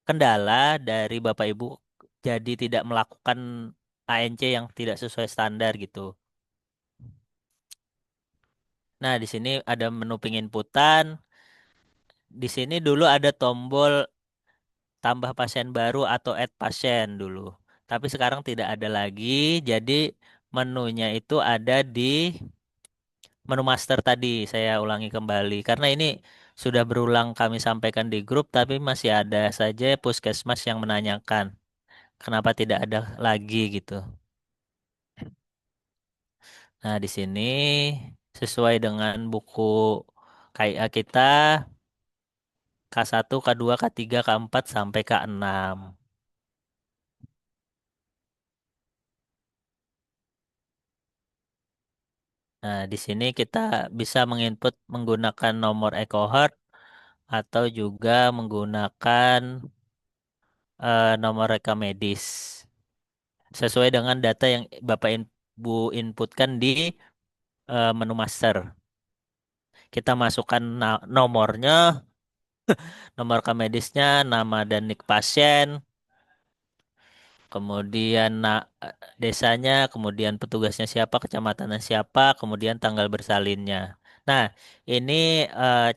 kendala dari Bapak Ibu jadi tidak melakukan ANC yang tidak sesuai standar gitu. Nah, di sini ada menu penginputan. Di sini dulu ada tombol tambah pasien baru atau add pasien dulu. Tapi sekarang tidak ada lagi. Jadi menunya itu ada di menu master tadi saya ulangi kembali karena ini sudah berulang kami sampaikan di grup tapi masih ada saja puskesmas yang menanyakan kenapa tidak ada lagi gitu. Nah, di sini sesuai dengan buku KIA kita K1, K2, K3, K4 sampai K6. Nah, di sini kita bisa menginput menggunakan nomor EcoHeart atau juga menggunakan nomor rekam medis sesuai dengan data yang Bapak Ibu inputkan di menu master. Kita masukkan nomornya, nomor rekam medisnya, nama dan nik pasien, kemudian desanya, kemudian petugasnya siapa, kecamatannya siapa, kemudian tanggal bersalinnya. Nah, ini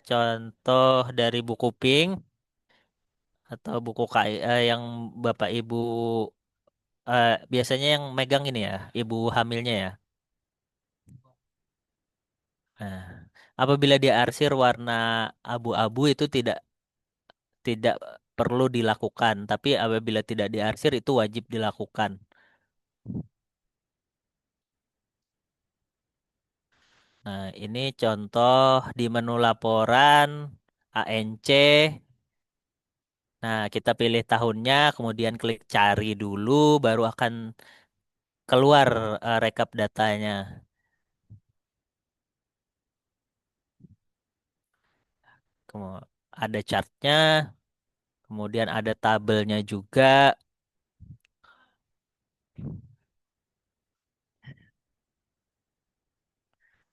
contoh dari buku Pink atau buku KIA yang Bapak Ibu biasanya yang megang ini ya, ibu hamilnya ya. Nah, apabila diarsir warna abu-abu itu tidak perlu dilakukan, tapi apabila tidak diarsir itu wajib dilakukan. Nah, ini contoh di menu laporan ANC. Nah, kita pilih tahunnya, kemudian klik cari dulu, baru akan keluar rekap datanya. Ada chartnya, kemudian ada tabelnya juga.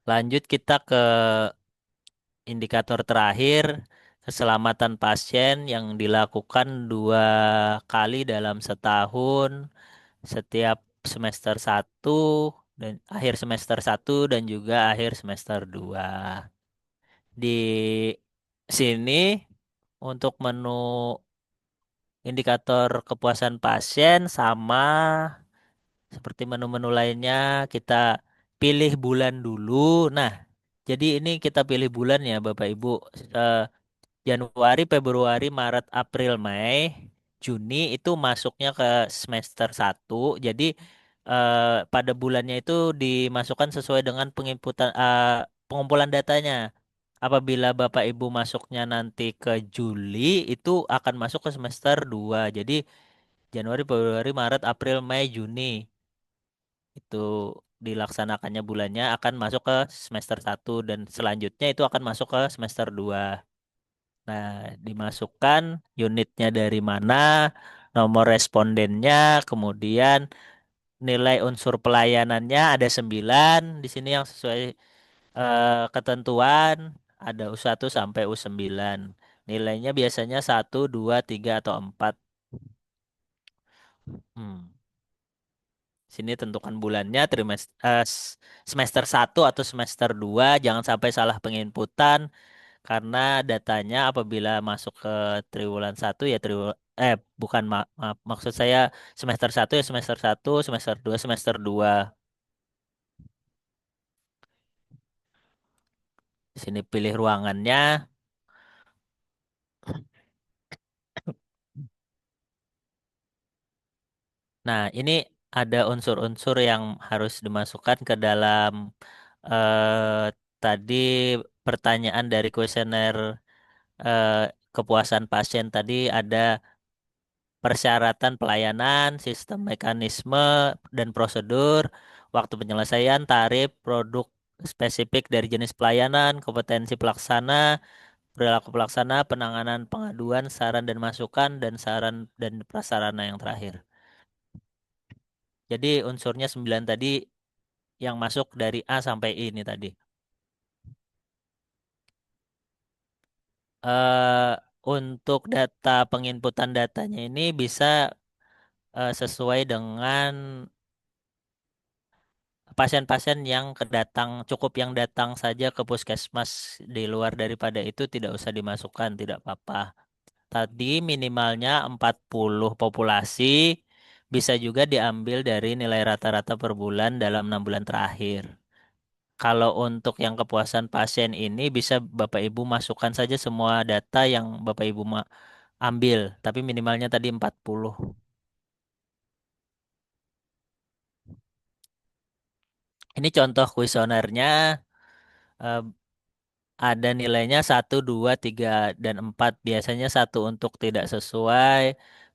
Lanjut kita ke indikator terakhir, keselamatan pasien yang dilakukan 2 kali dalam setahun, setiap semester 1 dan akhir semester 1 dan juga akhir semester 2. Di sini untuk menu indikator kepuasan pasien sama seperti menu-menu lainnya, kita pilih bulan dulu. Nah, jadi ini kita pilih bulan ya Bapak Ibu. Eh, Januari, Februari, Maret, April, Mei, Juni itu masuknya ke semester 1. Jadi pada bulannya itu dimasukkan sesuai dengan pengumpulan datanya. Apabila Bapak Ibu masuknya nanti ke Juli itu akan masuk ke semester 2. Jadi Januari, Februari, Maret, April, Mei, Juni itu dilaksanakannya bulannya akan masuk ke semester 1 dan selanjutnya itu akan masuk ke semester 2. Nah, dimasukkan unitnya dari mana, nomor respondennya, kemudian nilai unsur pelayanannya ada 9 di sini yang sesuai ketentuan ada U1 sampai U9. Nilainya biasanya 1, 2, 3 atau 4. Hmm. Sini tentukan bulannya semester 1 atau semester 2. Jangan sampai salah penginputan karena datanya apabila masuk ke triwulan 1 ya bukan maaf, maksud saya semester 1 ya semester 1, semester 2 semester 2. Di sini pilih ruangannya. Nah, ini ada unsur-unsur yang harus dimasukkan ke dalam tadi pertanyaan dari kuesioner eh, kepuasan pasien tadi ada persyaratan pelayanan, sistem mekanisme dan prosedur, waktu penyelesaian, tarif, produk spesifik dari jenis pelayanan, kompetensi pelaksana, perilaku pelaksana, penanganan pengaduan, saran dan masukan, dan saran dan prasarana yang terakhir. Jadi unsurnya 9 tadi yang masuk dari A sampai I ini tadi. eh untuk data penginputan datanya ini bisa sesuai dengan pasien-pasien yang cukup yang datang saja ke puskesmas di luar daripada itu tidak usah dimasukkan, tidak apa-apa. Tadi minimalnya 40 populasi bisa juga diambil dari nilai rata-rata per bulan dalam 6 bulan terakhir. Kalau untuk yang kepuasan pasien ini bisa Bapak Ibu masukkan saja semua data yang Bapak Ibu ambil, tapi minimalnya tadi 40. Ini contoh kuesionernya, eh, ada nilainya 1, 2, 3, dan 4. Biasanya 1 untuk tidak sesuai,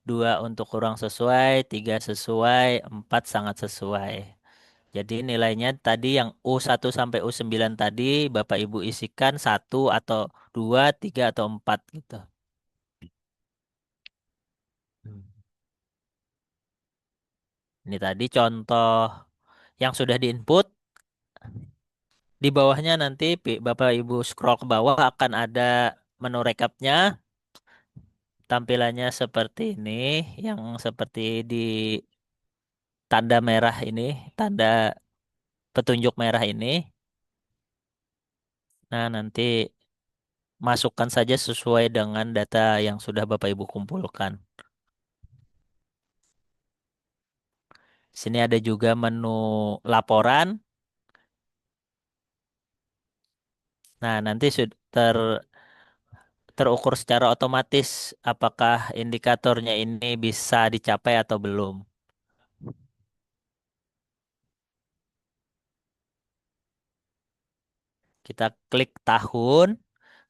2 untuk kurang sesuai, 3 sesuai, 4 sangat sesuai. Jadi nilainya tadi yang U1 sampai U9 tadi Bapak Ibu isikan 1 atau 2, 3 atau 4 gitu. Hmm. Ini tadi contoh yang sudah diinput. Di bawahnya nanti Bapak Ibu scroll ke bawah akan ada menu recapnya. Tampilannya seperti ini, yang seperti di tanda merah ini, tanda petunjuk merah ini. Nah, nanti masukkan saja sesuai dengan data yang sudah Bapak Ibu kumpulkan. Sini ada juga menu laporan. Nah, nanti sudah terukur secara otomatis apakah indikatornya ini bisa dicapai atau belum. Kita klik tahun,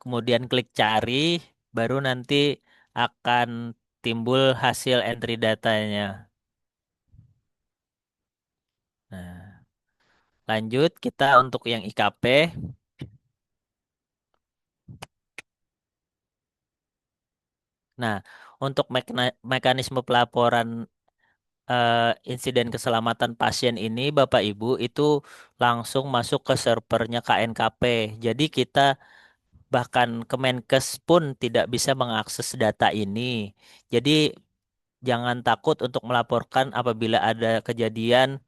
kemudian klik cari, baru nanti akan timbul hasil entry datanya. Nah, lanjut kita untuk yang IKP. Nah, untuk mekanisme pelaporan insiden keselamatan pasien ini, Bapak Ibu, itu langsung masuk ke servernya KNKP. Jadi kita bahkan Kemenkes pun tidak bisa mengakses data ini. Jadi jangan takut untuk melaporkan apabila ada kejadian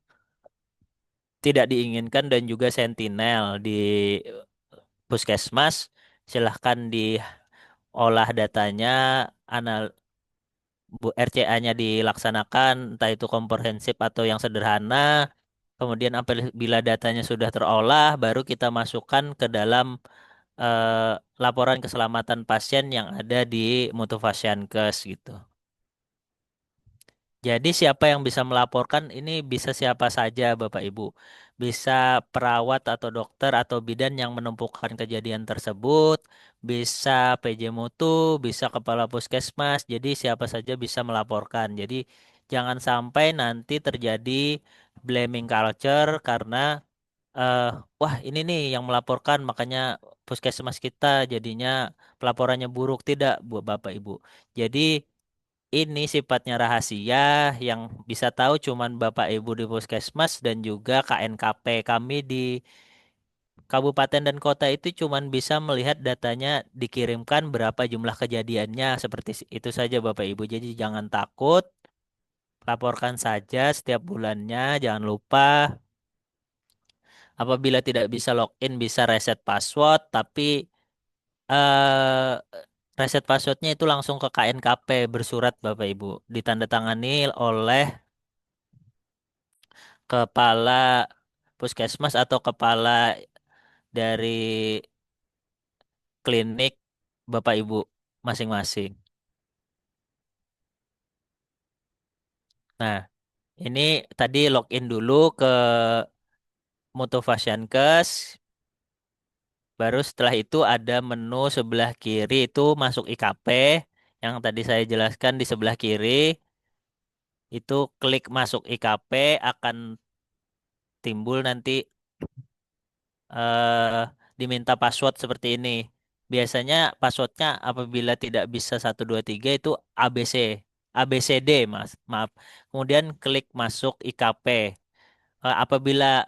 tidak diinginkan dan juga sentinel di puskesmas. Silahkan diolah datanya, anal RCA-nya dilaksanakan, entah itu komprehensif atau yang sederhana. Kemudian apabila datanya sudah terolah, baru kita masukkan ke dalam laporan keselamatan pasien yang ada di Mutu Fasiankes gitu. Jadi siapa yang bisa melaporkan ini bisa siapa saja Bapak Ibu. Bisa perawat atau dokter atau bidan yang menemukan kejadian tersebut, bisa PJ Mutu, bisa kepala puskesmas. Jadi siapa saja bisa melaporkan. Jadi jangan sampai nanti terjadi blaming culture karena eh wah ini nih yang melaporkan makanya puskesmas kita jadinya pelaporannya buruk. Tidak, Bu Bapak Ibu. Jadi ini sifatnya rahasia yang bisa tahu cuman Bapak Ibu di Puskesmas dan juga KNKP kami di kabupaten dan kota itu cuman bisa melihat datanya dikirimkan berapa jumlah kejadiannya seperti itu saja Bapak Ibu. Jadi jangan takut, laporkan saja setiap bulannya, jangan lupa apabila tidak bisa login bisa reset password tapi eh reset passwordnya itu langsung ke KNKP bersurat Bapak Ibu ditandatangani oleh kepala puskesmas atau kepala dari klinik Bapak Ibu masing-masing. Nah, ini tadi login dulu ke Mutu Fasiankes, baru setelah itu ada menu sebelah kiri itu masuk IKP, yang tadi saya jelaskan di sebelah kiri, itu klik masuk IKP akan timbul nanti diminta password seperti ini. Biasanya passwordnya apabila tidak bisa 1 2 3 itu ABC, ABCD Mas, maaf. Kemudian klik masuk IKP. Apabila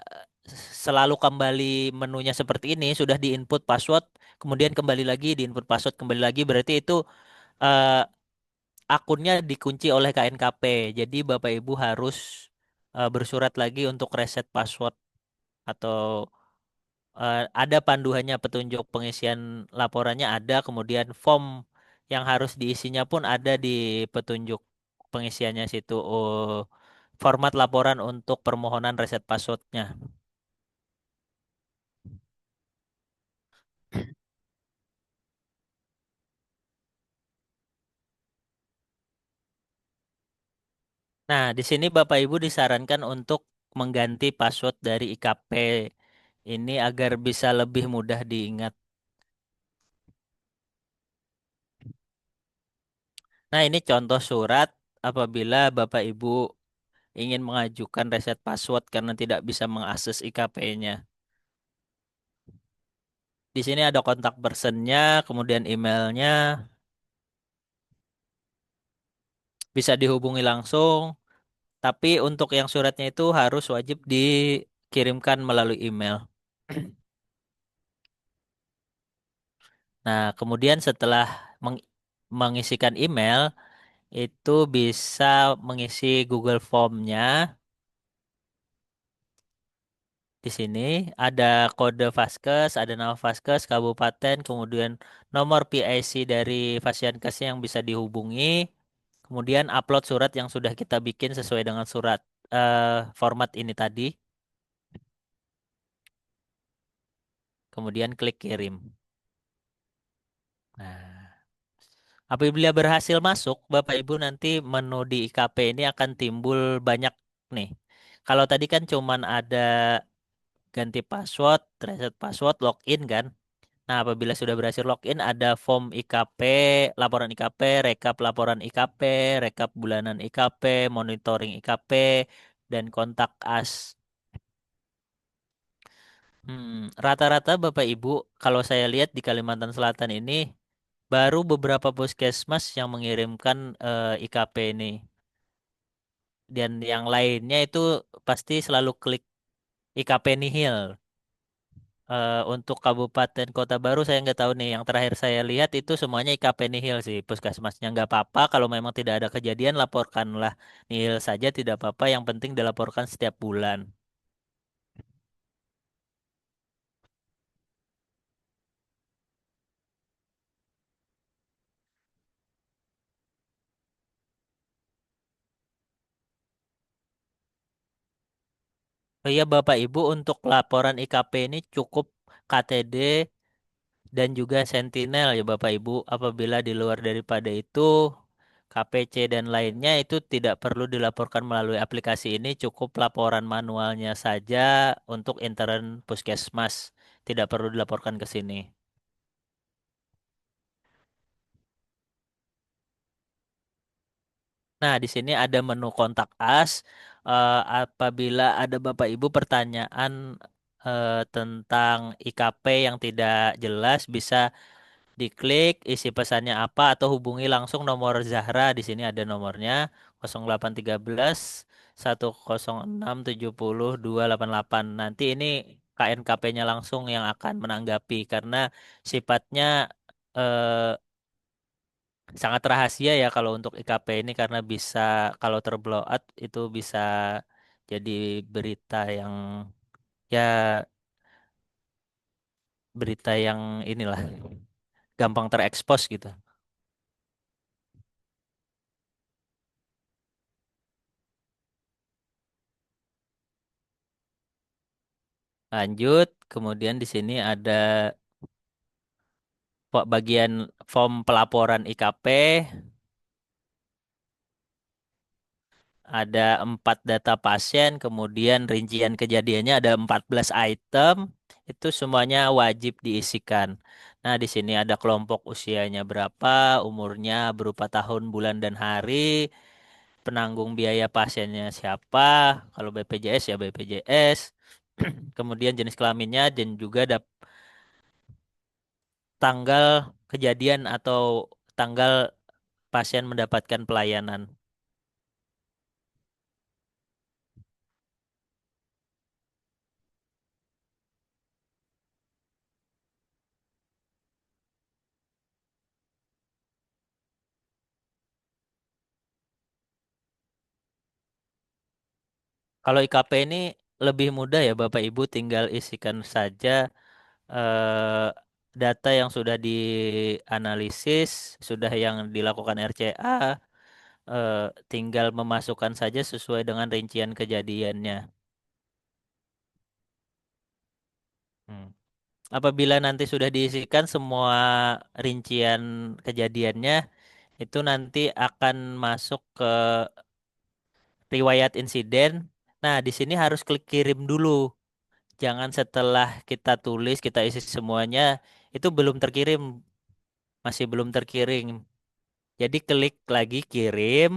selalu kembali menunya seperti ini, sudah diinput password, kemudian kembali lagi diinput password kembali lagi, berarti itu eh, akunnya dikunci oleh KNKP. Jadi Bapak Ibu harus bersurat lagi untuk reset password atau ada panduannya petunjuk pengisian laporannya ada, kemudian form yang harus diisinya pun ada di petunjuk pengisiannya situ. Oh, format laporan untuk permohonan reset passwordnya. Nah, di sini Bapak Ibu disarankan untuk mengganti password dari IKP ini agar bisa lebih mudah diingat. Nah, ini contoh surat apabila Bapak Ibu ingin mengajukan reset password karena tidak bisa mengakses IKP-nya. Di sini ada kontak personnya, kemudian emailnya, bisa dihubungi langsung. Tapi untuk yang suratnya itu harus wajib dikirimkan melalui email. Nah, kemudian setelah mengisikan email, itu bisa mengisi Google Form-nya. Di sini ada kode Vaskes, ada nama Vaskes, kabupaten, kemudian nomor PIC dari Fasyankesnya yang bisa dihubungi. Kemudian upload surat yang sudah kita bikin sesuai dengan surat format ini tadi. Kemudian klik kirim. Nah, apabila berhasil masuk, Bapak Ibu nanti menu di IKP ini akan timbul banyak nih. Kalau tadi kan cuman ada ganti password, reset password, login kan. Nah, apabila sudah berhasil login, ada form IKP, laporan IKP, rekap laporan IKP, rekap bulanan IKP, monitoring IKP, dan kontak as. Rata-rata Bapak Ibu, kalau saya lihat di Kalimantan Selatan ini, baru beberapa puskesmas yang mengirimkan IKP ini. Dan yang lainnya itu pasti selalu klik IKP nihil. Untuk kabupaten kota baru saya nggak tahu nih. Yang terakhir saya lihat itu semuanya IKP nihil sih. Puskesmasnya nggak apa-apa. Kalau memang tidak ada kejadian laporkanlah nihil saja tidak apa-apa. Yang penting dilaporkan setiap bulan. Oh iya Bapak Ibu untuk laporan IKP ini cukup KTD dan juga Sentinel ya Bapak Ibu. Apabila di luar daripada itu KPC dan lainnya itu tidak perlu dilaporkan melalui aplikasi ini, cukup laporan manualnya saja untuk intern puskesmas. Tidak perlu dilaporkan ke sini. Nah, di sini ada menu kontak us. Apabila ada Bapak Ibu pertanyaan tentang IKP yang tidak jelas, bisa diklik isi pesannya apa atau hubungi langsung nomor Zahra. Di sini ada nomornya 0813 106 70 288. Nanti ini KNKP-nya langsung yang akan menanggapi karena sifatnya eh, sangat rahasia ya kalau untuk IKP ini karena bisa kalau terblow out itu bisa jadi berita yang ya berita yang inilah gampang terekspos gitu. Lanjut, kemudian di sini ada bagian form pelaporan IKP, ada 4 data pasien, kemudian rincian kejadiannya ada 14 item, itu semuanya wajib diisikan. Nah, di sini ada kelompok usianya berapa, umurnya berupa tahun, bulan, dan hari, penanggung biaya pasiennya siapa, kalau BPJS ya BPJS, kemudian jenis kelaminnya, dan juga tanggal kejadian atau tanggal pasien mendapatkan pelayanan. Kalau IKP ini lebih mudah ya Bapak Ibu tinggal isikan saja eh, data yang sudah dianalisis, sudah yang dilakukan RCA, eh, tinggal memasukkan saja sesuai dengan rincian kejadiannya. Hmm. Apabila nanti sudah diisikan semua rincian kejadiannya, itu nanti akan masuk ke riwayat insiden. Nah, di sini harus klik kirim dulu. Jangan setelah kita tulis, kita isi semuanya, itu belum terkirim, masih belum terkirim. Jadi klik lagi kirim.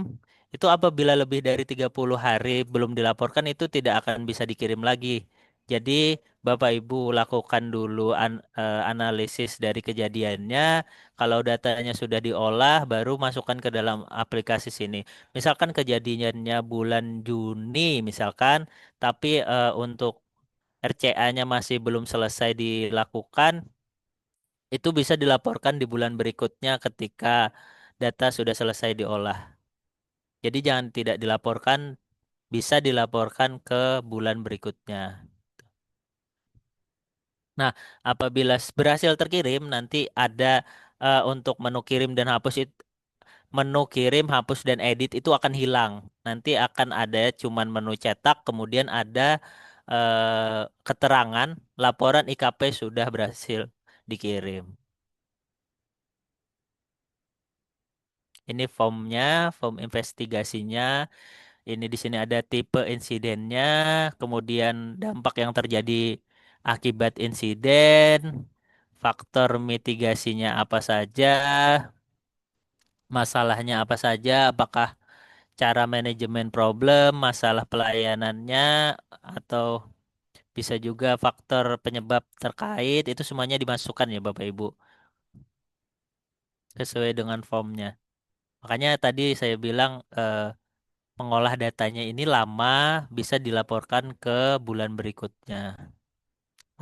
Itu apabila lebih dari 30 hari belum dilaporkan itu tidak akan bisa dikirim lagi. Jadi Bapak Ibu lakukan dulu analisis dari kejadiannya. Kalau datanya sudah diolah baru masukkan ke dalam aplikasi sini. Misalkan kejadiannya bulan Juni misalkan, tapi untuk RCA-nya masih belum selesai dilakukan, itu bisa dilaporkan di bulan berikutnya ketika data sudah selesai diolah. Jadi jangan tidak dilaporkan, bisa dilaporkan ke bulan berikutnya. Nah, apabila berhasil terkirim, nanti ada untuk menu kirim dan hapus itu, menu kirim, hapus dan edit itu akan hilang. Nanti akan ada cuman menu cetak, kemudian ada keterangan laporan IKP sudah berhasil dikirim. Ini formnya, form investigasinya. Ini di sini ada tipe insidennya, kemudian dampak yang terjadi akibat insiden, faktor mitigasinya apa saja, masalahnya apa saja, apakah cara manajemen problem, masalah pelayanannya, atau bisa juga faktor penyebab terkait, itu semuanya dimasukkan ya Bapak Ibu, sesuai dengan formnya. Makanya tadi saya bilang mengolah datanya ini lama, bisa dilaporkan ke bulan berikutnya.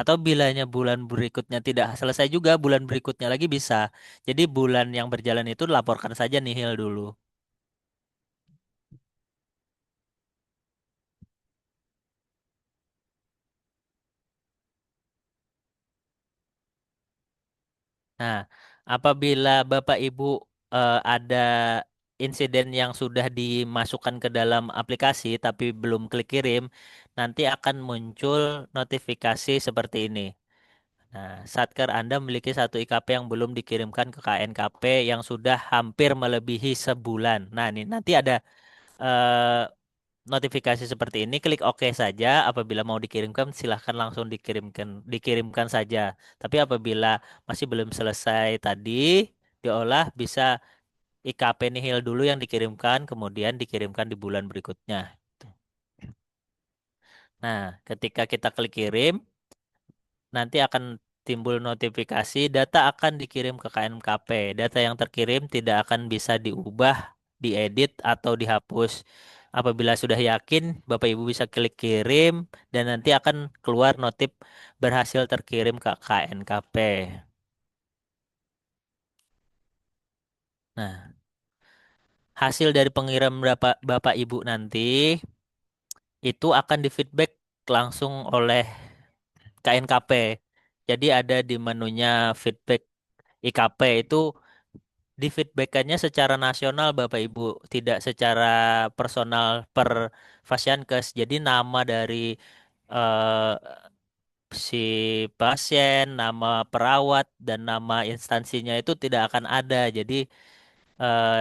Atau bilanya bulan berikutnya tidak selesai juga, bulan berikutnya lagi bisa. Jadi bulan yang berjalan itu laporkan saja nihil dulu. Nah, apabila Bapak Ibu ada insiden yang sudah dimasukkan ke dalam aplikasi tapi belum klik kirim, nanti akan muncul notifikasi seperti ini. Nah, Satker Anda memiliki satu IKP yang belum dikirimkan ke KNKP yang sudah hampir melebihi sebulan. Nah, ini nanti ada eh, notifikasi seperti ini, klik OK saja. Apabila mau dikirimkan, silahkan langsung dikirimkan saja. Tapi apabila masih belum selesai tadi diolah, bisa IKP nihil dulu yang dikirimkan, kemudian dikirimkan di bulan berikutnya. Nah, ketika kita klik kirim, nanti akan timbul notifikasi data akan dikirim ke KNKP. Data yang terkirim tidak akan bisa diubah, diedit, atau dihapus. Apabila sudah yakin, Bapak Ibu bisa klik kirim dan nanti akan keluar notif berhasil terkirim ke KNKP. Nah, hasil dari pengirim Bapak Ibu nanti itu akan di-feedback langsung oleh KNKP. Jadi ada di menunya feedback IKP itu di-feedbackannya secara nasional Bapak Ibu, tidak secara personal per Fasiankes. Jadi nama dari eh, si pasien, nama perawat, dan nama instansinya itu tidak akan ada. Jadi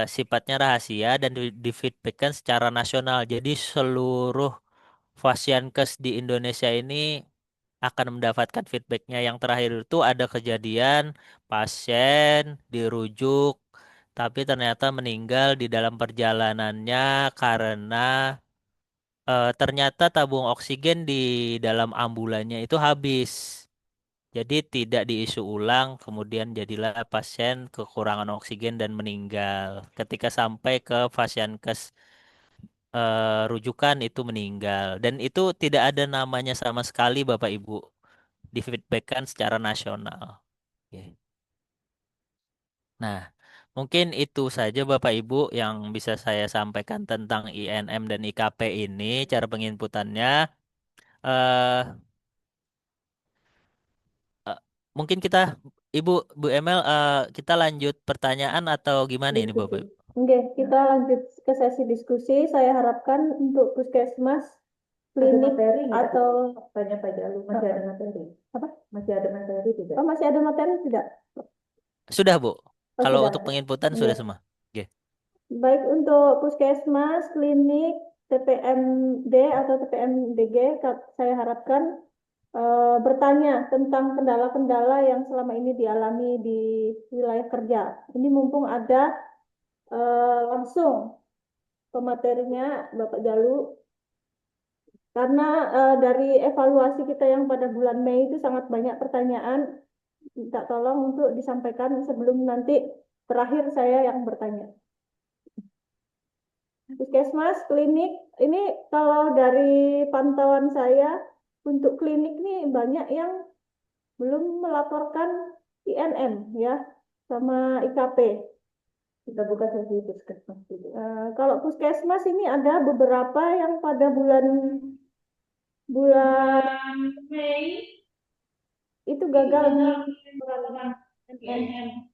sifatnya rahasia dan di-feedbackkan secara nasional. Jadi seluruh Fasiankes di Indonesia ini akan mendapatkan feedbacknya. Yang terakhir itu ada kejadian pasien dirujuk tapi ternyata meninggal di dalam perjalanannya karena ternyata tabung oksigen di dalam ambulannya itu habis. Jadi tidak diisi ulang, kemudian jadilah pasien kekurangan oksigen dan meninggal. Ketika sampai ke Fasiankes rujukan itu meninggal dan itu tidak ada namanya sama sekali Bapak Ibu, difeedbackkan secara nasional. Oke. Nah, mungkin itu saja Bapak Ibu yang bisa saya sampaikan tentang INM dan IKP ini, cara penginputannya. eh eh, Mungkin kita, Ibu, Bu Emel, kita lanjut pertanyaan atau gimana ini
Diskusi.
Bapak Ibu?
Oke, kita lanjut ke sesi diskusi. Saya harapkan untuk puskesmas, klinik atau
Tanya Pak Jalu, masih ada materi?
Apa?
Masih ada materi tidak?
Oh, masih ada materi tidak?
Sudah Bu,
Oh,
kalau
sudah.
untuk penginputan
Iya.
sudah semua. Oke.
Baik untuk puskesmas, klinik, TPMD atau TPMDG, saya harapkan bertanya tentang kendala-kendala yang selama ini dialami di wilayah kerja. Ini mumpung ada langsung pematerinya Bapak Jalu, karena dari evaluasi kita yang pada bulan Mei itu sangat banyak pertanyaan, minta tolong untuk disampaikan sebelum nanti terakhir saya yang bertanya. Puskesmas, klinik, ini kalau dari pantauan saya untuk klinik nih banyak yang belum melaporkan INM ya sama IKP.
Kita buka sesi puskesmas dulu.
Kalau puskesmas ini ada beberapa yang pada bulan Mei itu gagal melakukan INM.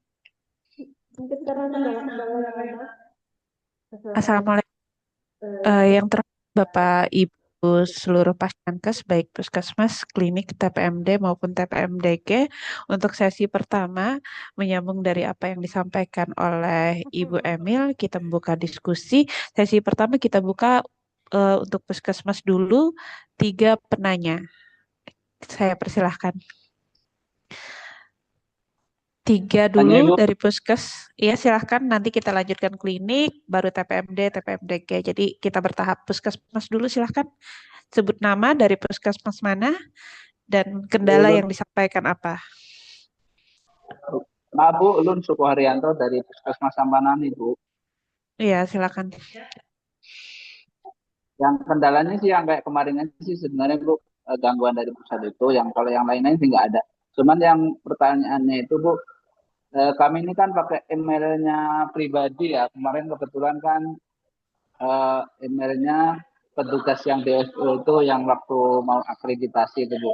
Mungkin karena kendala-kendala yang ada.
Assalamualaikum. Yang terakhir Bapak Ibu seluruh pasienkes baik puskesmas, klinik, TPMD maupun TPMDG untuk sesi pertama menyambung dari apa yang disampaikan oleh Ibu Emil, kita membuka diskusi. Sesi pertama kita buka untuk puskesmas dulu 3 penanya. Saya persilahkan. 3 dulu
Ibu.
dari puskes. Iya silahkan, nanti kita lanjutkan klinik, baru TPMD, TPMDG. Jadi kita bertahap. Puskesmas dulu silahkan. Sebut nama dari puskesmas mana dan kendala yang disampaikan apa.
Maaf Bu, Ulun Sukoharyanto dari Puskesmas Sampanan Ibu.
Iya silahkan.
Yang kendalanya sih yang kayak kemarin aja sih sebenarnya Bu, gangguan dari pusat itu. Yang kalau yang lain-lain sih nggak ada. Cuman yang pertanyaannya itu Bu, kami ini kan pakai emailnya pribadi ya. Kemarin kebetulan kan emailnya petugas yang DSO itu yang waktu mau akreditasi itu Bu.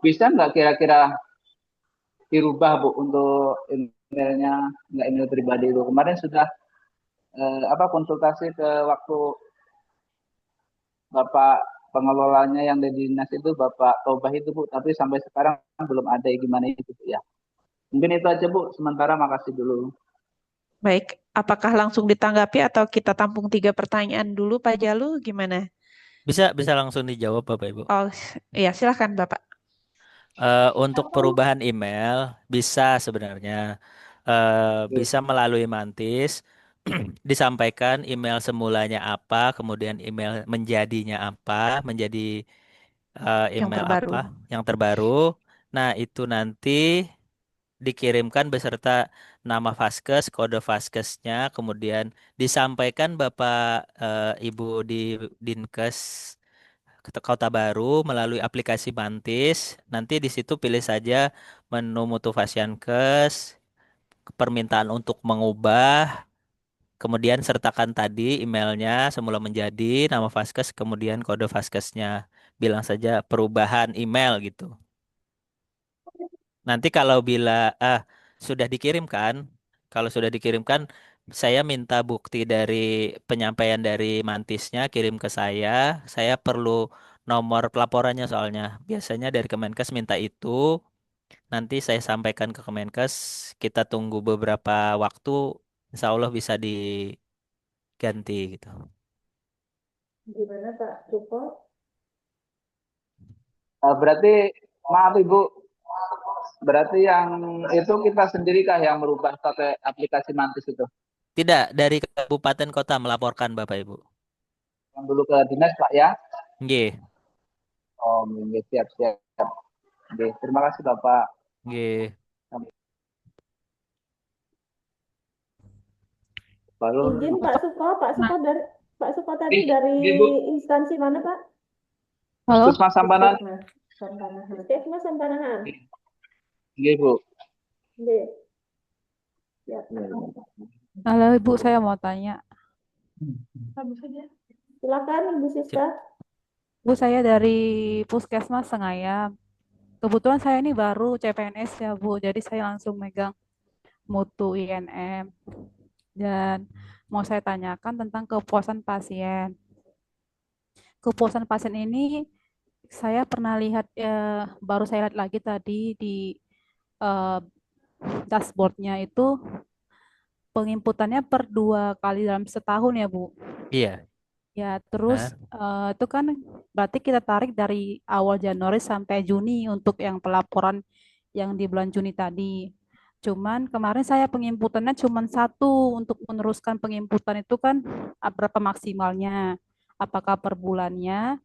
Bisa nggak kira-kira dirubah Bu untuk emailnya, nggak email pribadi itu. Kemarin sudah konsultasi ke waktu Bapak pengelolanya yang di dinas itu Bapak Tobah itu Bu, tapi sampai sekarang belum ada gimana itu Bu ya. Mungkin itu aja Bu, sementara makasih dulu.
Baik, apakah langsung ditanggapi atau kita tampung 3 pertanyaan dulu Pak Jalu, gimana?
Bisa langsung dijawab Bapak Ibu.
Oh iya silahkan Bapak.
Untuk perubahan email bisa sebenarnya bisa melalui Mantis disampaikan email semulanya apa, kemudian email menjadinya apa, menjadi
Yang
email
terbaru.
apa yang terbaru. Nah, itu nanti dikirimkan beserta nama Vaskes, kode Vaskesnya, kemudian disampaikan Bapak Ibu di Dinkes Kota Baru melalui aplikasi Mantis. Nanti di situ pilih saja menu Mutu Fasyankes, permintaan untuk mengubah, kemudian sertakan tadi emailnya semula menjadi nama Vaskes, kemudian kode Vaskesnya. Bilang saja perubahan email gitu. Nanti kalau sudah dikirimkan, kalau sudah dikirimkan, saya minta bukti dari penyampaian dari mantisnya kirim ke saya. Saya perlu nomor pelaporannya soalnya. Biasanya dari Kemenkes minta itu. Nanti saya sampaikan ke Kemenkes. Kita tunggu beberapa waktu. Insya Allah bisa diganti gitu.
Gimana Pak Suko?
Berarti maaf Ibu, berarti yang itu kita sendiri kah yang merubah pakai aplikasi Mantis itu?
Tidak, dari kabupaten kota melaporkan Bapak Ibu.
Yang dulu ke dinas Pak ya?
Nggih.
Oh, siap. Oke, terima kasih Bapak.
Nggih.
Izin Pak Suko dari Pak Suko tadi
Iya,
dari
Bu.
instansi mana Pak?
Halo.
Puskesmas Sampanan.
Puskesmas Sampanahan.
Iya Bu.
Iya. Ya.
Halo Ibu, saya mau tanya.
Silakan Ibu Siska.
Bu, saya dari Puskesmas Sengayam. Kebetulan saya ini baru CPNS ya Bu, jadi saya langsung megang mutu INM. Dan mau saya tanyakan tentang kepuasan pasien. Kepuasan pasien ini saya pernah lihat, baru saya lihat lagi tadi di dashboardnya itu penginputannya per 2 kali dalam setahun ya Bu.
Iya.
Ya, terus
Nah,
itu kan berarti kita tarik dari awal Januari sampai Juni untuk yang pelaporan yang di bulan Juni tadi. Cuman kemarin saya penginputannya cuman satu untuk meneruskan penginputan itu kan berapa maksimalnya? Apakah per bulannya?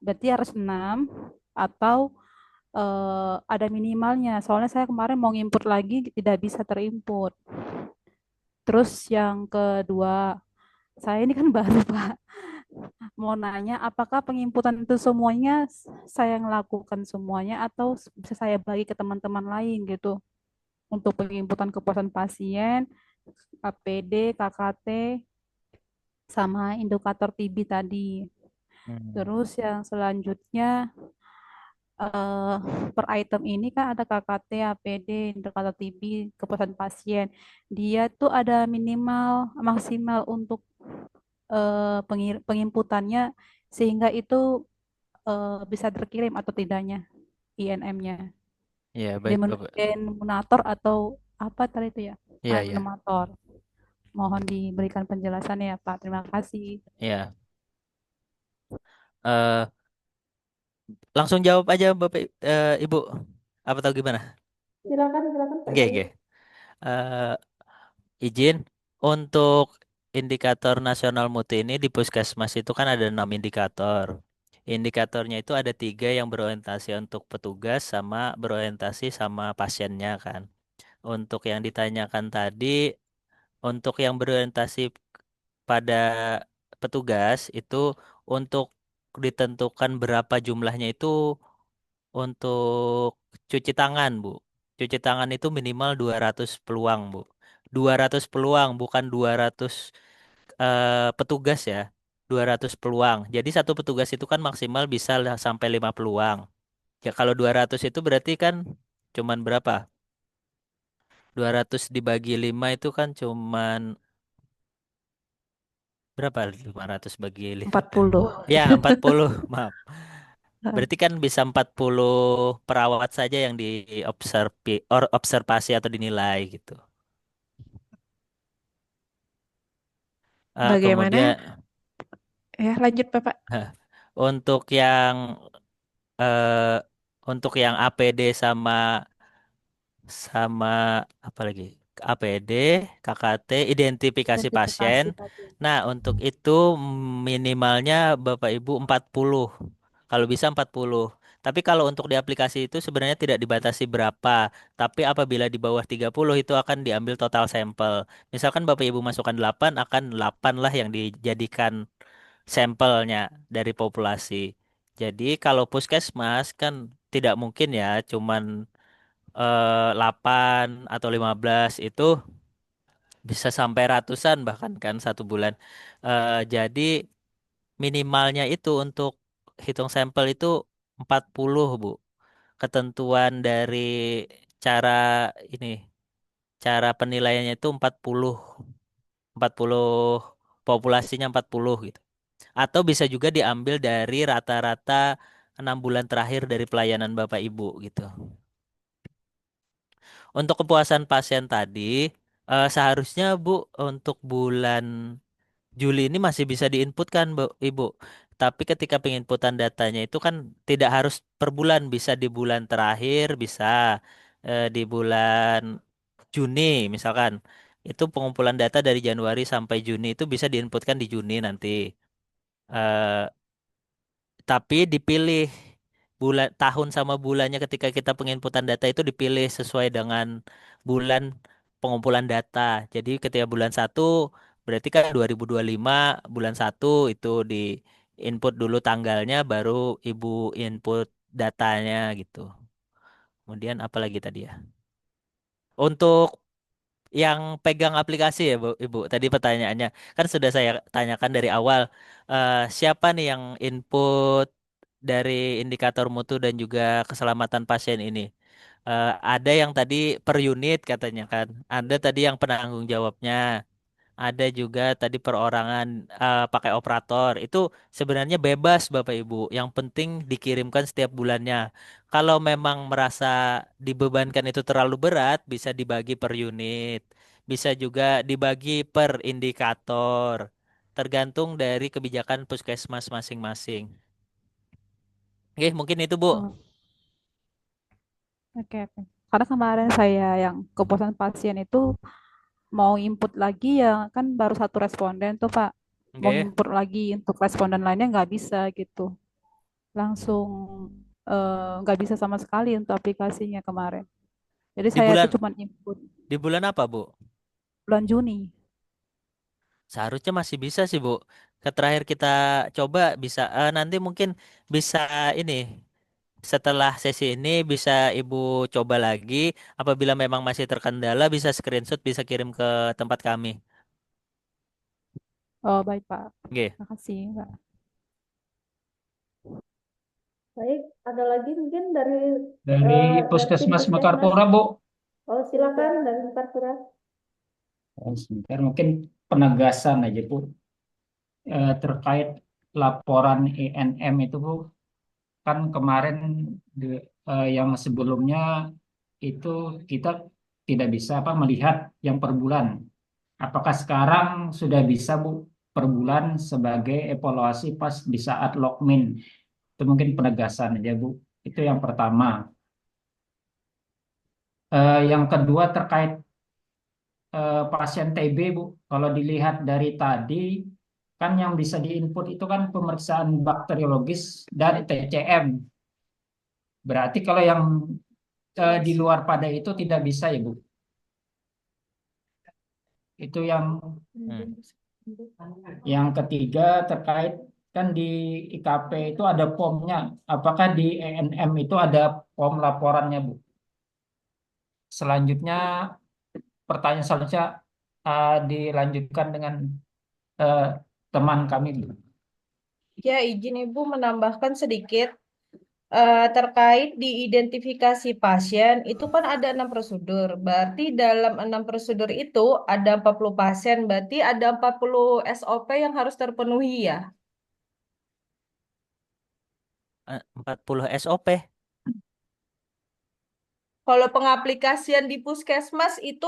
Berarti harus 6 atau ada minimalnya. Soalnya saya kemarin mau nginput lagi tidak bisa terinput. Terus yang kedua, saya ini kan baru Pak. Mau nanya, apakah penginputan itu semuanya saya yang lakukan semuanya atau bisa saya bagi ke teman-teman lain gitu untuk penginputan kepuasan pasien, APD, KKT, sama indikator TB tadi.
hmm,
Terus yang selanjutnya eh, per item ini kan ada KKT, APD, indikator TB, kepuasan pasien. Dia tuh ada minimal, maksimal untuk penginputannya sehingga itu bisa terkirim atau tidaknya INM-nya.
ya baik Bapak.
Denominator atau apa tadi itu ya?
Iya, ya.
Denominator. Mohon diberikan penjelasannya ya Pak. Terima kasih.
Ya. Eh, langsung jawab aja Bapak Ibu. Apa tahu gimana?
Silakan, silakan Pak
Oke,
Galuh.
oke. Eh, izin untuk indikator nasional mutu ini di Puskesmas itu kan ada 6 indikator. Indikatornya itu ada 3 yang berorientasi untuk petugas sama berorientasi sama pasiennya kan. Untuk yang ditanyakan tadi, untuk yang berorientasi pada petugas itu untuk ditentukan berapa jumlahnya itu untuk cuci tangan, Bu. Cuci tangan itu minimal 200 peluang, Bu. 200 peluang, bukan 200 petugas ya. 200 peluang. Jadi satu petugas itu kan maksimal bisa sampai 5 peluang. Ya kalau 200 itu berarti kan cuman berapa? 200 dibagi 5 itu kan cuman berapa? 500 bagi 5.
40.
Ya, 40, maaf. Berarti kan bisa 40 perawat saja yang observasi atau dinilai gitu.
Bagaimana?
Kemudian
Ya, lanjut Bapak.
untuk yang eh, untuk yang APD sama sama apa lagi? APD, KKT, identifikasi pasien.
Identifikasi pasien.
Nah, untuk itu minimalnya Bapak Ibu 40. Kalau bisa 40. Tapi kalau untuk di aplikasi itu sebenarnya tidak dibatasi berapa. Tapi apabila di bawah 30 itu akan diambil total sampel. Misalkan Bapak Ibu masukkan 8, akan 8 lah yang dijadikan sampelnya dari populasi. Jadi kalau puskesmas kan tidak mungkin ya cuman 8 atau 15 itu bisa sampai ratusan bahkan kan 1 bulan. Jadi minimalnya itu untuk hitung sampel itu 40 Bu. Ketentuan dari cara ini, cara penilaiannya itu 40 populasinya 40 gitu. Atau bisa juga diambil dari rata-rata 6 bulan terakhir dari pelayanan Bapak Ibu gitu. Untuk kepuasan pasien tadi, seharusnya Bu untuk bulan Juli ini masih bisa diinputkan Bu, Ibu. Tapi ketika penginputan datanya itu kan tidak harus per bulan, bisa di bulan terakhir, bisa di bulan Juni misalkan. Itu pengumpulan data dari Januari sampai Juni itu bisa diinputkan di Juni nanti. Eh, tapi dipilih bulan tahun sama bulannya ketika kita penginputan data itu dipilih sesuai dengan bulan pengumpulan data. Jadi ketika bulan 1 berarti kan 2025 bulan 1 itu di input dulu tanggalnya baru Ibu input datanya gitu. Kemudian apa lagi tadi ya? Untuk yang pegang aplikasi ya Bu, Ibu. Tadi pertanyaannya kan sudah saya tanyakan dari awal. Siapa nih yang input dari indikator mutu dan juga keselamatan pasien ini? Ada yang tadi per unit katanya kan. Ada tadi yang penanggung jawabnya. Ada juga tadi perorangan pakai operator. Itu sebenarnya bebas Bapak Ibu. Yang penting dikirimkan setiap bulannya. Kalau memang merasa dibebankan itu terlalu berat, bisa dibagi per unit. Bisa juga dibagi per indikator. tergantung dari kebijakan puskesmas masing-masing. Oke, mungkin itu Bu.
Oh, oke, oke. Karena kemarin saya yang kepuasan pasien itu mau input lagi ya kan baru satu responden tuh Pak. Mau
Oke.
input lagi untuk responden lainnya nggak bisa gitu. Langsung nggak bisa sama sekali untuk aplikasinya kemarin. Jadi
Di
saya tuh
bulan
cuma input
di bulan apa, Bu?
bulan Juni.
Seharusnya masih bisa sih, Bu. Terakhir kita coba bisa nanti mungkin bisa ini setelah sesi ini bisa Ibu coba lagi. Apabila memang masih terkendala bisa screenshot bisa kirim ke tempat kami.
Oh, baik Pak.
Oke.
Makasih Pak.
Baik, ada lagi mungkin dari
Dari
tim
Puskesmas
Puskesmas.
Mekarpora, Bu.
Oh, silakan dari Mekarpora.
Sebentar, mungkin penegasan aja, Bu. Terkait laporan INM itu, Bu. Kan kemarin yang sebelumnya itu kita tidak bisa melihat yang per bulan. Apakah sekarang sudah bisa, Bu, per bulan sebagai evaluasi pas di saat logmin? Itu mungkin penegasan aja, Bu. Itu yang pertama. Yang kedua terkait pasien TB, Bu. Kalau dilihat dari tadi, kan yang bisa diinput itu kan pemeriksaan bakteriologis dan TCM. Berarti kalau yang di luar pada itu tidak bisa ya, Bu. Itu
Hmm.
yang ketiga terkait kan di IKP itu ada POM-nya. Apakah di ENM itu ada POM laporannya, Bu? Selanjutnya, pertanyaan selanjutnya dilanjutkan dengan eh, teman kami, Bu.
Ya, izin Ibu menambahkan sedikit terkait diidentifikasi pasien itu kan ada 6 prosedur. Berarti dalam 6 prosedur itu ada 40 pasien, berarti ada 40 SOP yang harus terpenuhi ya.
40 SOP.
Kalau pengaplikasian di puskesmas itu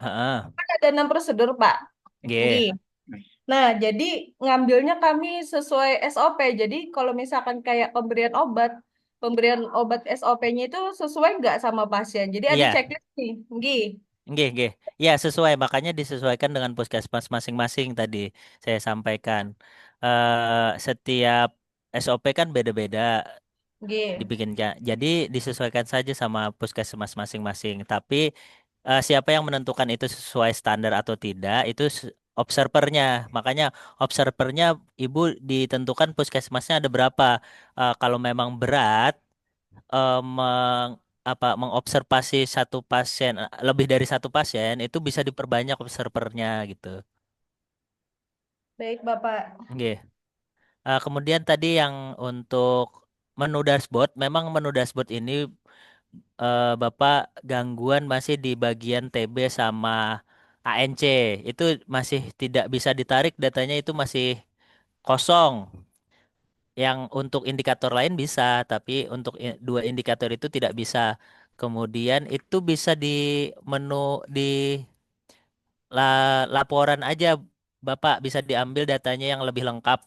Heeh.
kan ada 6 prosedur, Pak. Nggih.
Nggih.
Nah, jadi ngambilnya kami sesuai SOP. Jadi kalau misalkan kayak pemberian obat SOP-nya itu sesuai nggak sama pasien. Jadi ada
Iya.
checklist nih. Nggih.
Nggih, nggih. Ya, sesuai. Makanya disesuaikan dengan puskesmas masing-masing tadi saya sampaikan. Setiap SOP kan beda-beda
Nggih.
dibikinnya. Jadi disesuaikan saja sama puskesmas masing-masing. Tapi siapa yang menentukan itu sesuai standar atau tidak, itu observernya. Makanya observernya Ibu ditentukan puskesmasnya ada berapa. Kalau memang berat, eh, meng, mengobservasi satu pasien lebih dari satu pasien itu bisa diperbanyak observernya gitu.
Baik, Bapak.
Oke. Kemudian tadi yang untuk menu dashboard, memang menu dashboard ini Bapak gangguan masih di bagian TB sama ANC. Itu masih tidak bisa ditarik datanya itu masih kosong. Yang untuk indikator lain bisa, tapi untuk dua indikator itu tidak bisa. Kemudian itu bisa di menu di laporan aja, Bapak bisa diambil datanya yang lebih lengkap.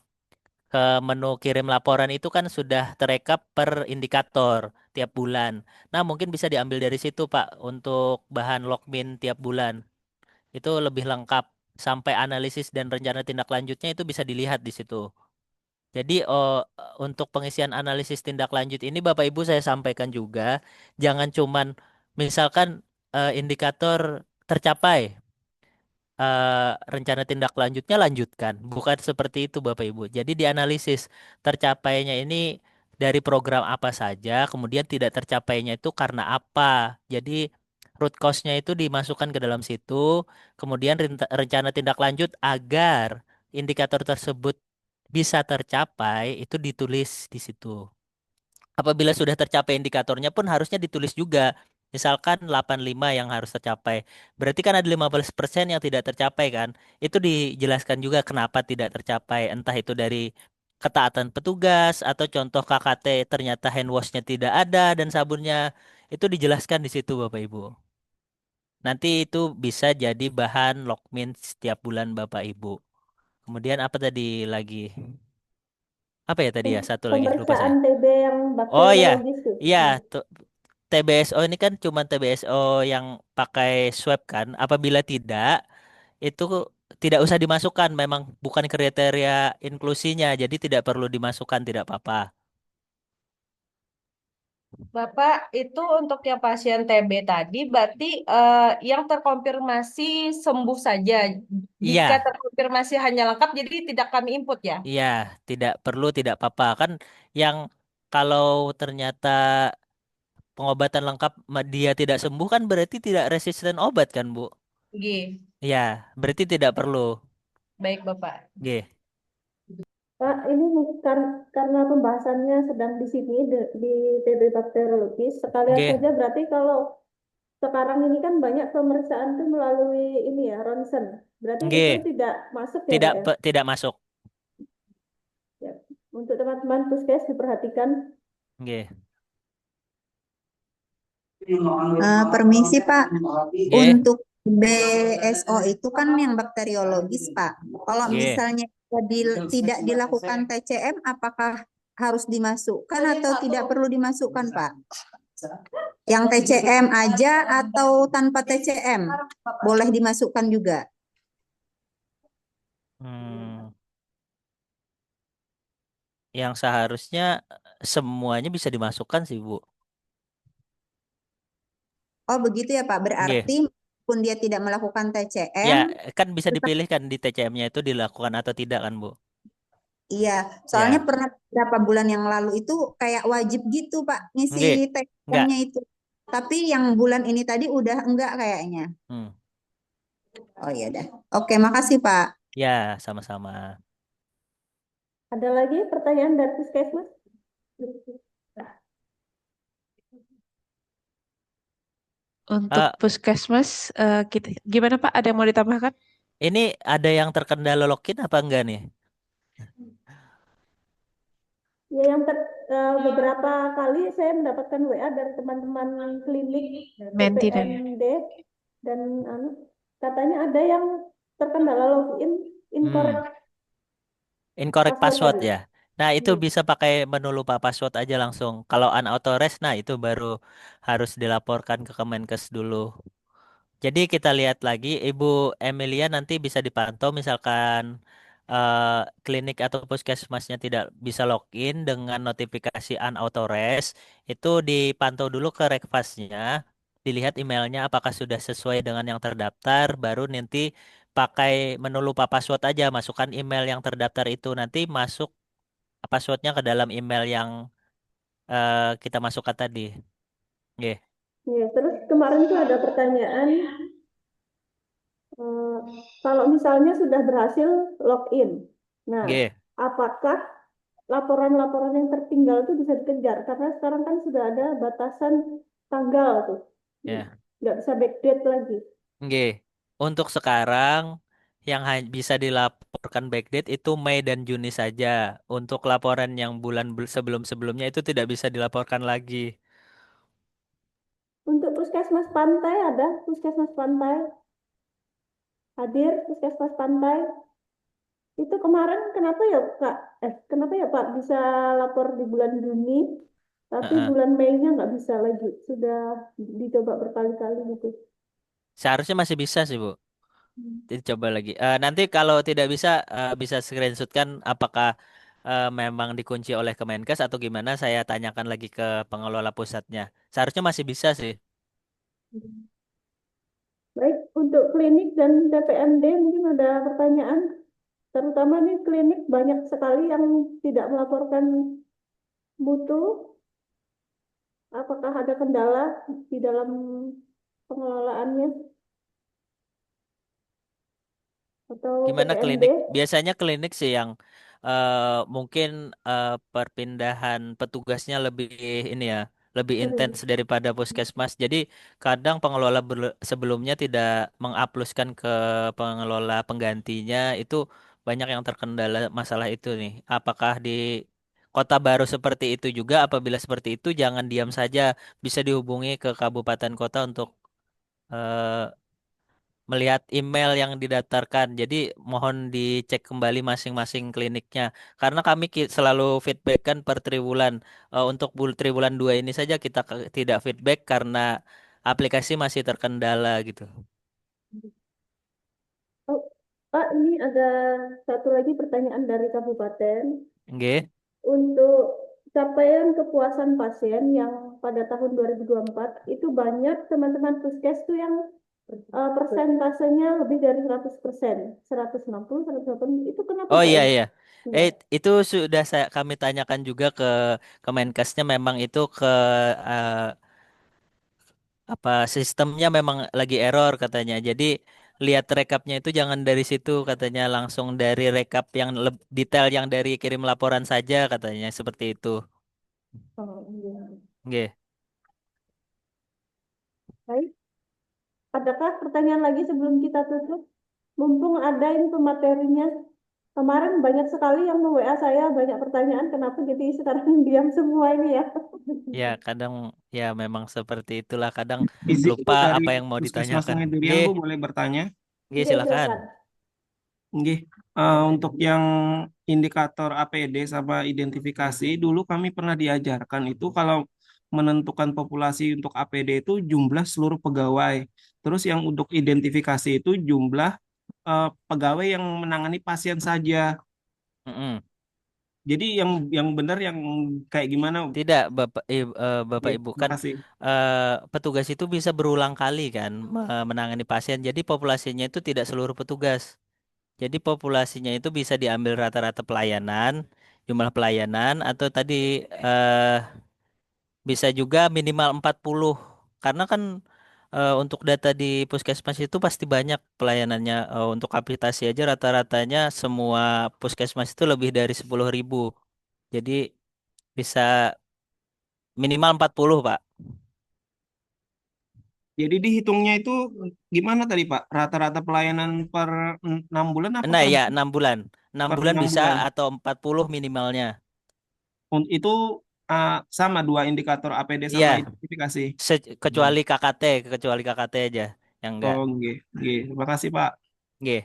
Ke menu kirim laporan itu kan sudah terekap per indikator tiap bulan. Nah, mungkin bisa diambil dari situ, Pak, untuk bahan logmin tiap bulan. Itu lebih lengkap. Sampai analisis dan rencana tindak lanjutnya itu bisa dilihat di situ. Jadi untuk pengisian analisis tindak lanjut ini Bapak Ibu saya sampaikan juga jangan cuman misalkan indikator tercapai rencana tindak lanjutnya lanjutkan bukan seperti itu Bapak Ibu. Jadi dianalisis tercapainya ini dari program apa saja kemudian tidak tercapainya itu karena apa. Jadi root cause-nya itu dimasukkan ke dalam situ kemudian rencana tindak lanjut agar indikator tersebut bisa tercapai itu ditulis di situ. Apabila sudah tercapai indikatornya pun harusnya ditulis juga. Misalkan 85 yang harus tercapai. Berarti kan ada 15% yang tidak tercapai kan. Itu dijelaskan juga kenapa tidak tercapai. Entah itu dari ketaatan petugas atau contoh KKT ternyata hand wash-nya tidak ada dan sabunnya. Itu dijelaskan di situ Bapak Ibu. Nanti itu bisa jadi bahan logmin setiap bulan Bapak Ibu. Kemudian apa tadi lagi? Apa ya tadi ya? Satu lagi lupa saya.
Pemeriksaan TB yang
Oh ya,
bakteriologis tuh.
iya. TBSO ini kan cuma TBSO yang pakai swab kan. Apabila tidak, itu tidak usah dimasukkan. Memang bukan kriteria inklusinya, jadi tidak perlu dimasukkan, tidak apa-apa.
Bapak, itu untuk yang pasien TB tadi, berarti yang terkonfirmasi sembuh saja. Jika
Iya,
terkonfirmasi hanya lengkap, jadi tidak kami input ya.
iya, tidak perlu, tidak apa-apa. Kan yang kalau ternyata pengobatan lengkap dia tidak sembuh kan berarti tidak resisten obat kan, Bu?
G.
Iya, berarti tidak perlu.
Baik, Bapak.
G.
Pak, ini karena pembahasannya sedang di sini di TB bakteriologis, sekalian
G.
saja berarti kalau sekarang ini kan banyak pemeriksaan tuh melalui ini ya, ronsen. Berarti itu
G.
tidak masuk ya,
Tidak
Pak ya?
tidak masuk.
Ya. Untuk teman-teman puskes diperhatikan.
G.
Permisi Pak,
G.
untuk BSO itu kan yang bakteriologis Pak. Kalau
G.
misalnya tidak dilakukan TCM, apakah harus dimasukkan atau tidak perlu dimasukkan Pak? Yang TCM aja atau tanpa TCM? Boleh dimasukkan juga.
Hmm, yang seharusnya semuanya bisa dimasukkan sih, Bu.
Oh begitu ya Pak,
G.
berarti pun dia tidak melakukan
Ya,
TCM,
kan bisa
tetap
dipilih kan di TCM-nya itu dilakukan atau tidak kan, Bu?
iya. Soalnya
Ya.
pernah beberapa bulan yang lalu itu kayak wajib gitu Pak, ngisi
G. Enggak.
TCM-nya itu. Tapi yang bulan ini tadi udah enggak kayaknya.
Hmm.
Oh iya dah. Oke, makasih Pak.
Ya, sama-sama.
Ada lagi pertanyaan dari puskesmas?
Untuk
Eh,
puskesmas, gimana Pak? Ada yang mau ditambahkan?
ini ada yang terkendala login apa enggak nih?
Ya, beberapa kali saya mendapatkan WA dari teman-teman klinik
Menti dan
PPMD dan katanya ada yang terkendala login incorrect
Incorrect
password
password
tadi.
ya. Nah, itu
Hmm.
bisa pakai menu lupa password aja langsung. Kalau unauthorized, nah itu baru harus dilaporkan ke Kemenkes dulu. Jadi kita lihat lagi, Ibu Emilia nanti bisa dipantau misalkan klinik atau puskesmasnya tidak bisa login dengan notifikasi unauthorized, itu dipantau dulu ke rekvasnya, dilihat emailnya apakah sudah sesuai dengan yang terdaftar, baru nanti pakai menu lupa password aja, masukkan email yang terdaftar itu, nanti masuk passwordnya ke dalam email yang kita masukkan tadi. Oke.
Ya, terus kemarin tuh ada pertanyaan eh, kalau misalnya sudah berhasil login, nah
Oke.
apakah laporan-laporan yang tertinggal itu bisa dikejar? Karena sekarang kan sudah ada batasan tanggal tuh,
Ya.
nggak bisa backdate lagi.
Oke, untuk sekarang yang bisa dilaporkan backdate itu Mei dan Juni saja. Untuk laporan yang bulan sebelum-sebelumnya itu tidak bisa dilaporkan lagi.
Untuk puskesmas pantai ada puskesmas pantai hadir puskesmas pantai itu kemarin kenapa ya Kak? Kenapa ya Pak bisa lapor di bulan Juni tapi
Heeh.
bulan Mei-nya nggak bisa lagi? Sudah dicoba berkali-kali gitu.
Seharusnya masih bisa sih, Bu.
Hmm.
Jadi coba lagi. Nanti kalau tidak bisa, bisa screenshotkan apakah memang dikunci oleh Kemenkes atau gimana. Saya tanyakan lagi ke pengelola pusatnya. Seharusnya masih bisa sih.
Baik, untuk klinik dan TPMD mungkin ada pertanyaan. Terutama nih klinik banyak sekali yang tidak melaporkan mutu. Apakah ada kendala di dalam pengelolaannya atau
Gimana
TPMD?
klinik? Biasanya klinik sih yang mungkin perpindahan petugasnya lebih ini ya, lebih intens
Sering.
daripada puskesmas. Jadi kadang pengelola sebelumnya tidak mengupluskan ke pengelola penggantinya itu banyak yang terkendala masalah itu nih. Apakah di kota baru seperti itu juga? Apabila seperti itu jangan diam saja, bisa dihubungi ke kabupaten kota untuk eh, melihat email yang didaftarkan. Jadi mohon dicek kembali masing-masing kliniknya. Karena kami selalu feedback kan per triwulan. Untuk triwulan 2 ini saja kita tidak feedback karena aplikasi masih terkendala gitu.
Oh, Pak, ini ada satu lagi pertanyaan dari kabupaten.
Nggih.
Untuk capaian kepuasan pasien yang pada tahun 2024 itu banyak teman-teman puskes tuh yang persentasenya lebih dari 100%, 160, 180, itu kenapa
Oh
Pak
iya
ya?
iya.
Iya.
Itu sudah kami tanyakan juga ke Kemenkesnya, memang itu ke eh, apa sistemnya memang lagi error katanya. Jadi lihat rekapnya itu jangan dari situ katanya, langsung dari rekap yang detail yang dari kirim laporan saja katanya, seperti itu.
Oh, iya.
Nggih.
Baik. Adakah pertanyaan lagi sebelum kita tutup? Mumpung ada itu materinya. Kemarin banyak sekali yang nge-WA saya, banyak pertanyaan, kenapa jadi sekarang diam semua ini ya?
Ya, kadang ya memang seperti itulah, kadang
Izin
lupa
dari
apa yang mau
Puskesmas
ditanyakan.
Sungai Durian,
Nggih,
Bu, boleh bertanya?
nggih
Oke,
silakan.
silakan.
Nggih, untuk yang indikator APD sama identifikasi, dulu kami pernah diajarkan itu kalau menentukan populasi untuk APD itu jumlah seluruh pegawai. Terus yang untuk identifikasi itu jumlah pegawai yang menangani pasien saja.
Mm-mm.
Jadi yang benar yang kayak gimana?
Tidak, Bapak
Oke,
Ibu,
terima
kan
kasih.
petugas itu bisa berulang kali kan menangani pasien. Jadi populasinya itu tidak seluruh petugas. Jadi populasinya itu bisa diambil rata-rata pelayanan, jumlah pelayanan, atau tadi eh, bisa juga minimal 40. Karena kan untuk data di puskesmas itu pasti banyak pelayanannya. Untuk kapitasi aja rata-ratanya semua puskesmas itu lebih dari 10.000. Jadi bisa minimal 40, Pak.
Jadi dihitungnya itu gimana tadi Pak? Rata-rata pelayanan per 6 bulan apa
Nah
per,
ya, 6 bulan. 6
per
bulan
6 bulan?
bisa atau 40 minimalnya.
Itu sama dua indikator APD
Iya,
sama identifikasi. Hmm.
kecuali KKT, kecuali KKT aja yang enggak.
Oh, nggih, nggih. Terima kasih Pak.
Nggih.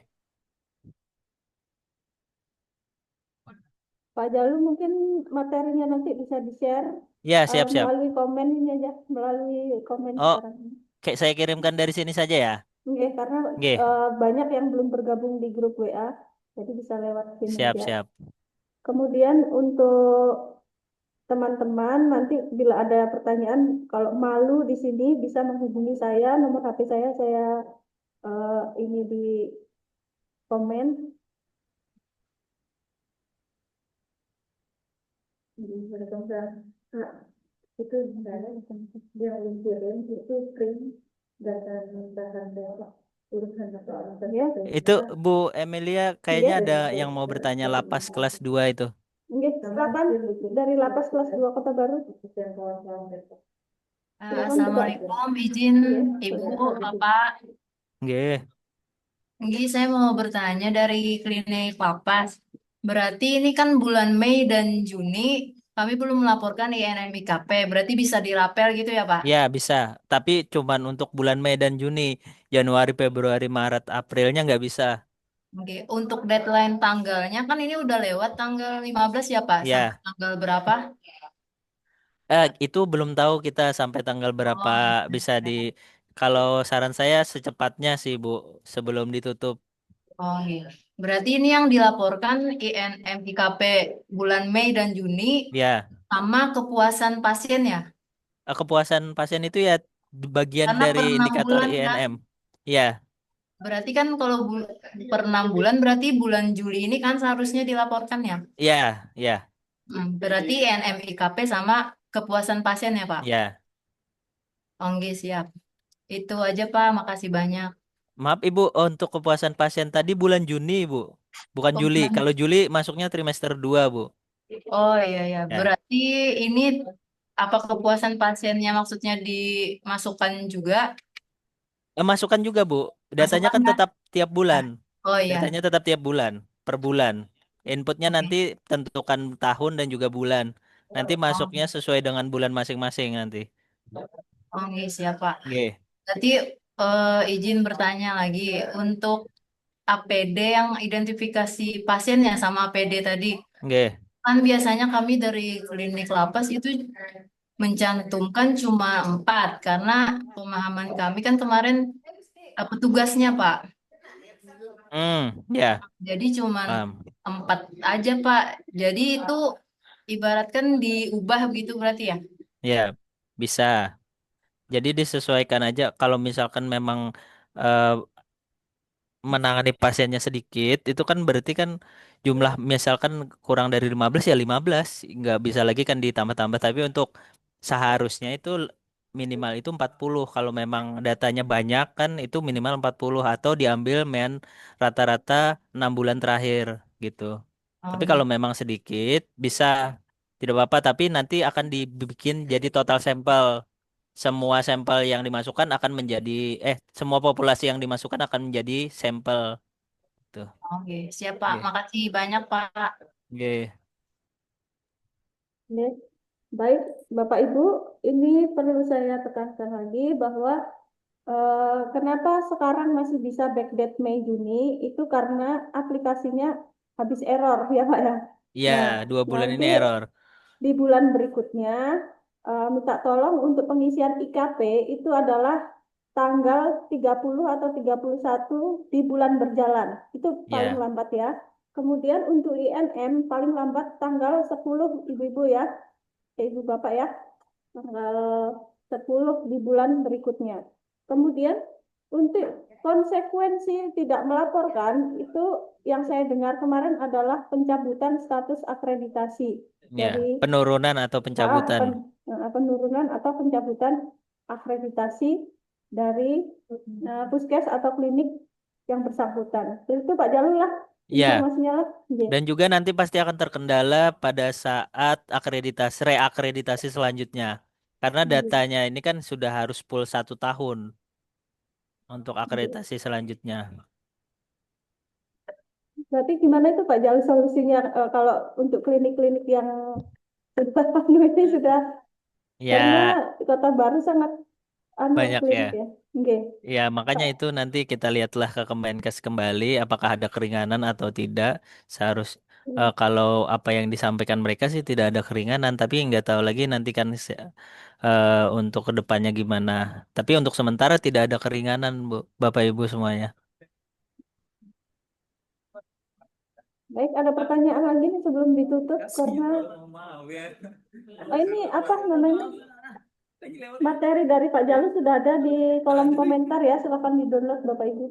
Pak Jalu mungkin materinya nanti bisa di-share
Ya, siap-siap.
melalui komen ini aja, melalui komen
Oh,
sekarang ini.
kayak saya kirimkan dari sini saja ya.
Oke, karena
Nggih,
banyak yang belum bergabung di grup WA, jadi bisa lewat sini aja.
siap-siap.
Kemudian untuk teman-teman nanti bila ada pertanyaan, kalau malu di sini bisa menghubungi saya, nomor HP saya ini di komen. Nah, itu sebenarnya dia kirim itu print data bahan dasar urusan orang ya.
Itu Bu Emilia kayaknya ada yang mau bertanya lapas kelas 2 itu.
Oke, kapan dari Lapas kelas 2 Kota Baru? Silakan buka.
Assalamualaikum, izin Ibu, Bapak.
Nggih.
Ini saya mau bertanya dari klinik Lapas. Berarti ini kan bulan Mei dan Juni kami belum melaporkan INMIKP. Berarti bisa dirapel gitu ya, Pak?
Ya, bisa. Tapi cuman untuk bulan Mei dan Juni. Januari, Februari, Maret, Aprilnya nggak bisa.
Oke, untuk deadline tanggalnya kan ini udah lewat tanggal 15 ya, Pak? Sampai
Ya.
tanggal berapa?
Itu belum tahu kita sampai tanggal berapa
Oh,
bisa di. Kalau saran saya secepatnya sih Bu, sebelum ditutup.
oh iya. Berarti ini yang dilaporkan INMIKP bulan Mei dan Juni
Ya,
sama kepuasan pasien ya?
kepuasan pasien itu ya bagian
Karena
dari
per 6
indikator
bulan kan?
INM. Ya,
Berarti kan kalau per 6 bulan berarti bulan Juli ini kan seharusnya dilaporkan ya?
ya, ya,
Berarti NMIKP sama kepuasan pasien ya Pak?
ya.
Oke siap. Itu aja Pak, makasih banyak.
Maaf Ibu, untuk kepuasan pasien tadi bulan Juni Bu, bukan
Oh,
Juli. Kalau Juli masuknya trimester 2 Bu.
oh iya ya,
Ya.
berarti ini apa kepuasan pasiennya maksudnya dimasukkan juga?
Masukkan juga Bu. Datanya
Masukkan
kan
nggak?
tetap tiap bulan.
Oh iya.
Datanya tetap tiap bulan, per bulan. Inputnya
Oke.
nanti tentukan tahun dan juga bulan. Nanti
Oh,
masuknya sesuai dengan bulan masing-masing nanti.
oke siap Pak.
Oke.
Berarti izin bertanya lagi untuk APD yang identifikasi pasiennya sama APD tadi.
Nggih.
Kan biasanya kami dari klinik lapas itu mencantumkan cuma 4 karena pemahaman kami kan kemarin petugasnya Pak.
Ya,
Jadi cuma
paham.
4 aja Pak. Jadi itu ibaratkan diubah begitu berarti ya?
Ya, bisa. Jadi disesuaikan aja kalau misalkan memang eh, menangani pasiennya sedikit, itu kan berarti kan jumlah misalkan kurang dari 15 ya 15, nggak bisa lagi kan ditambah-tambah. Tapi untuk seharusnya itu minimal itu 40. Kalau memang datanya banyak kan itu minimal 40 atau diambil rata-rata 6 bulan terakhir gitu.
Oh,
Tapi kalau memang sedikit bisa tidak apa-apa, tapi nanti akan dibikin jadi total sampel. Semua sampel yang dimasukkan akan menjadi semua populasi yang dimasukkan akan menjadi sampel tuh.
oke, siap Pak.
Oke.
Makasih banyak Pak.
Oke.
Oke. Baik, Bapak Ibu, ini perlu saya tekankan lagi bahwa kenapa sekarang masih bisa backdate Mei Juni itu karena aplikasinya habis error ya Pak ya.
Iya,
Nah,
2 bulan
nanti
ini error.
di bulan berikutnya minta tolong untuk pengisian IKP itu adalah tanggal 30 atau 31 di bulan berjalan. Itu paling
Ya,
lambat ya. Kemudian untuk INM paling lambat tanggal 10 Ibu-ibu ya. Ibu Bapak ya. Tanggal 10 di bulan berikutnya. Kemudian untuk konsekuensi tidak melaporkan itu yang saya dengar kemarin adalah pencabutan status akreditasi
ya.
dari
Penurunan atau pencabutan.
penurunan atau pencabutan akreditasi dari puskes atau klinik yang bersangkutan. Itu Pak Jalul lah
Ya,
informasinya lah. Nggih.
dan juga nanti pasti akan terkendala pada saat reakreditasi selanjutnya. Karena datanya ini kan sudah harus full 1 tahun untuk akreditasi selanjutnya.
Berarti gimana itu Pak Jalul solusinya kalau untuk klinik-klinik yang sudah penuh ini sudah karena
Ya,
Kota Baru sangat
banyak ya.
klinik ya. Nggih.
Ya, makanya itu nanti kita lihatlah ke Kemenkes kembali apakah ada keringanan atau tidak. Seharus kalau apa yang disampaikan mereka sih tidak ada keringanan, tapi nggak tahu lagi nanti kan untuk kedepannya gimana. Tapi untuk sementara tidak ada keringanan, Bu, Bapak Ibu semuanya.
Baik, ada pertanyaan lagi nih sebelum ditutup karena ini apa namanya? Materi dari Pak Jalul sudah ada di kolom komentar ya, silakan di-download Bapak Ibu.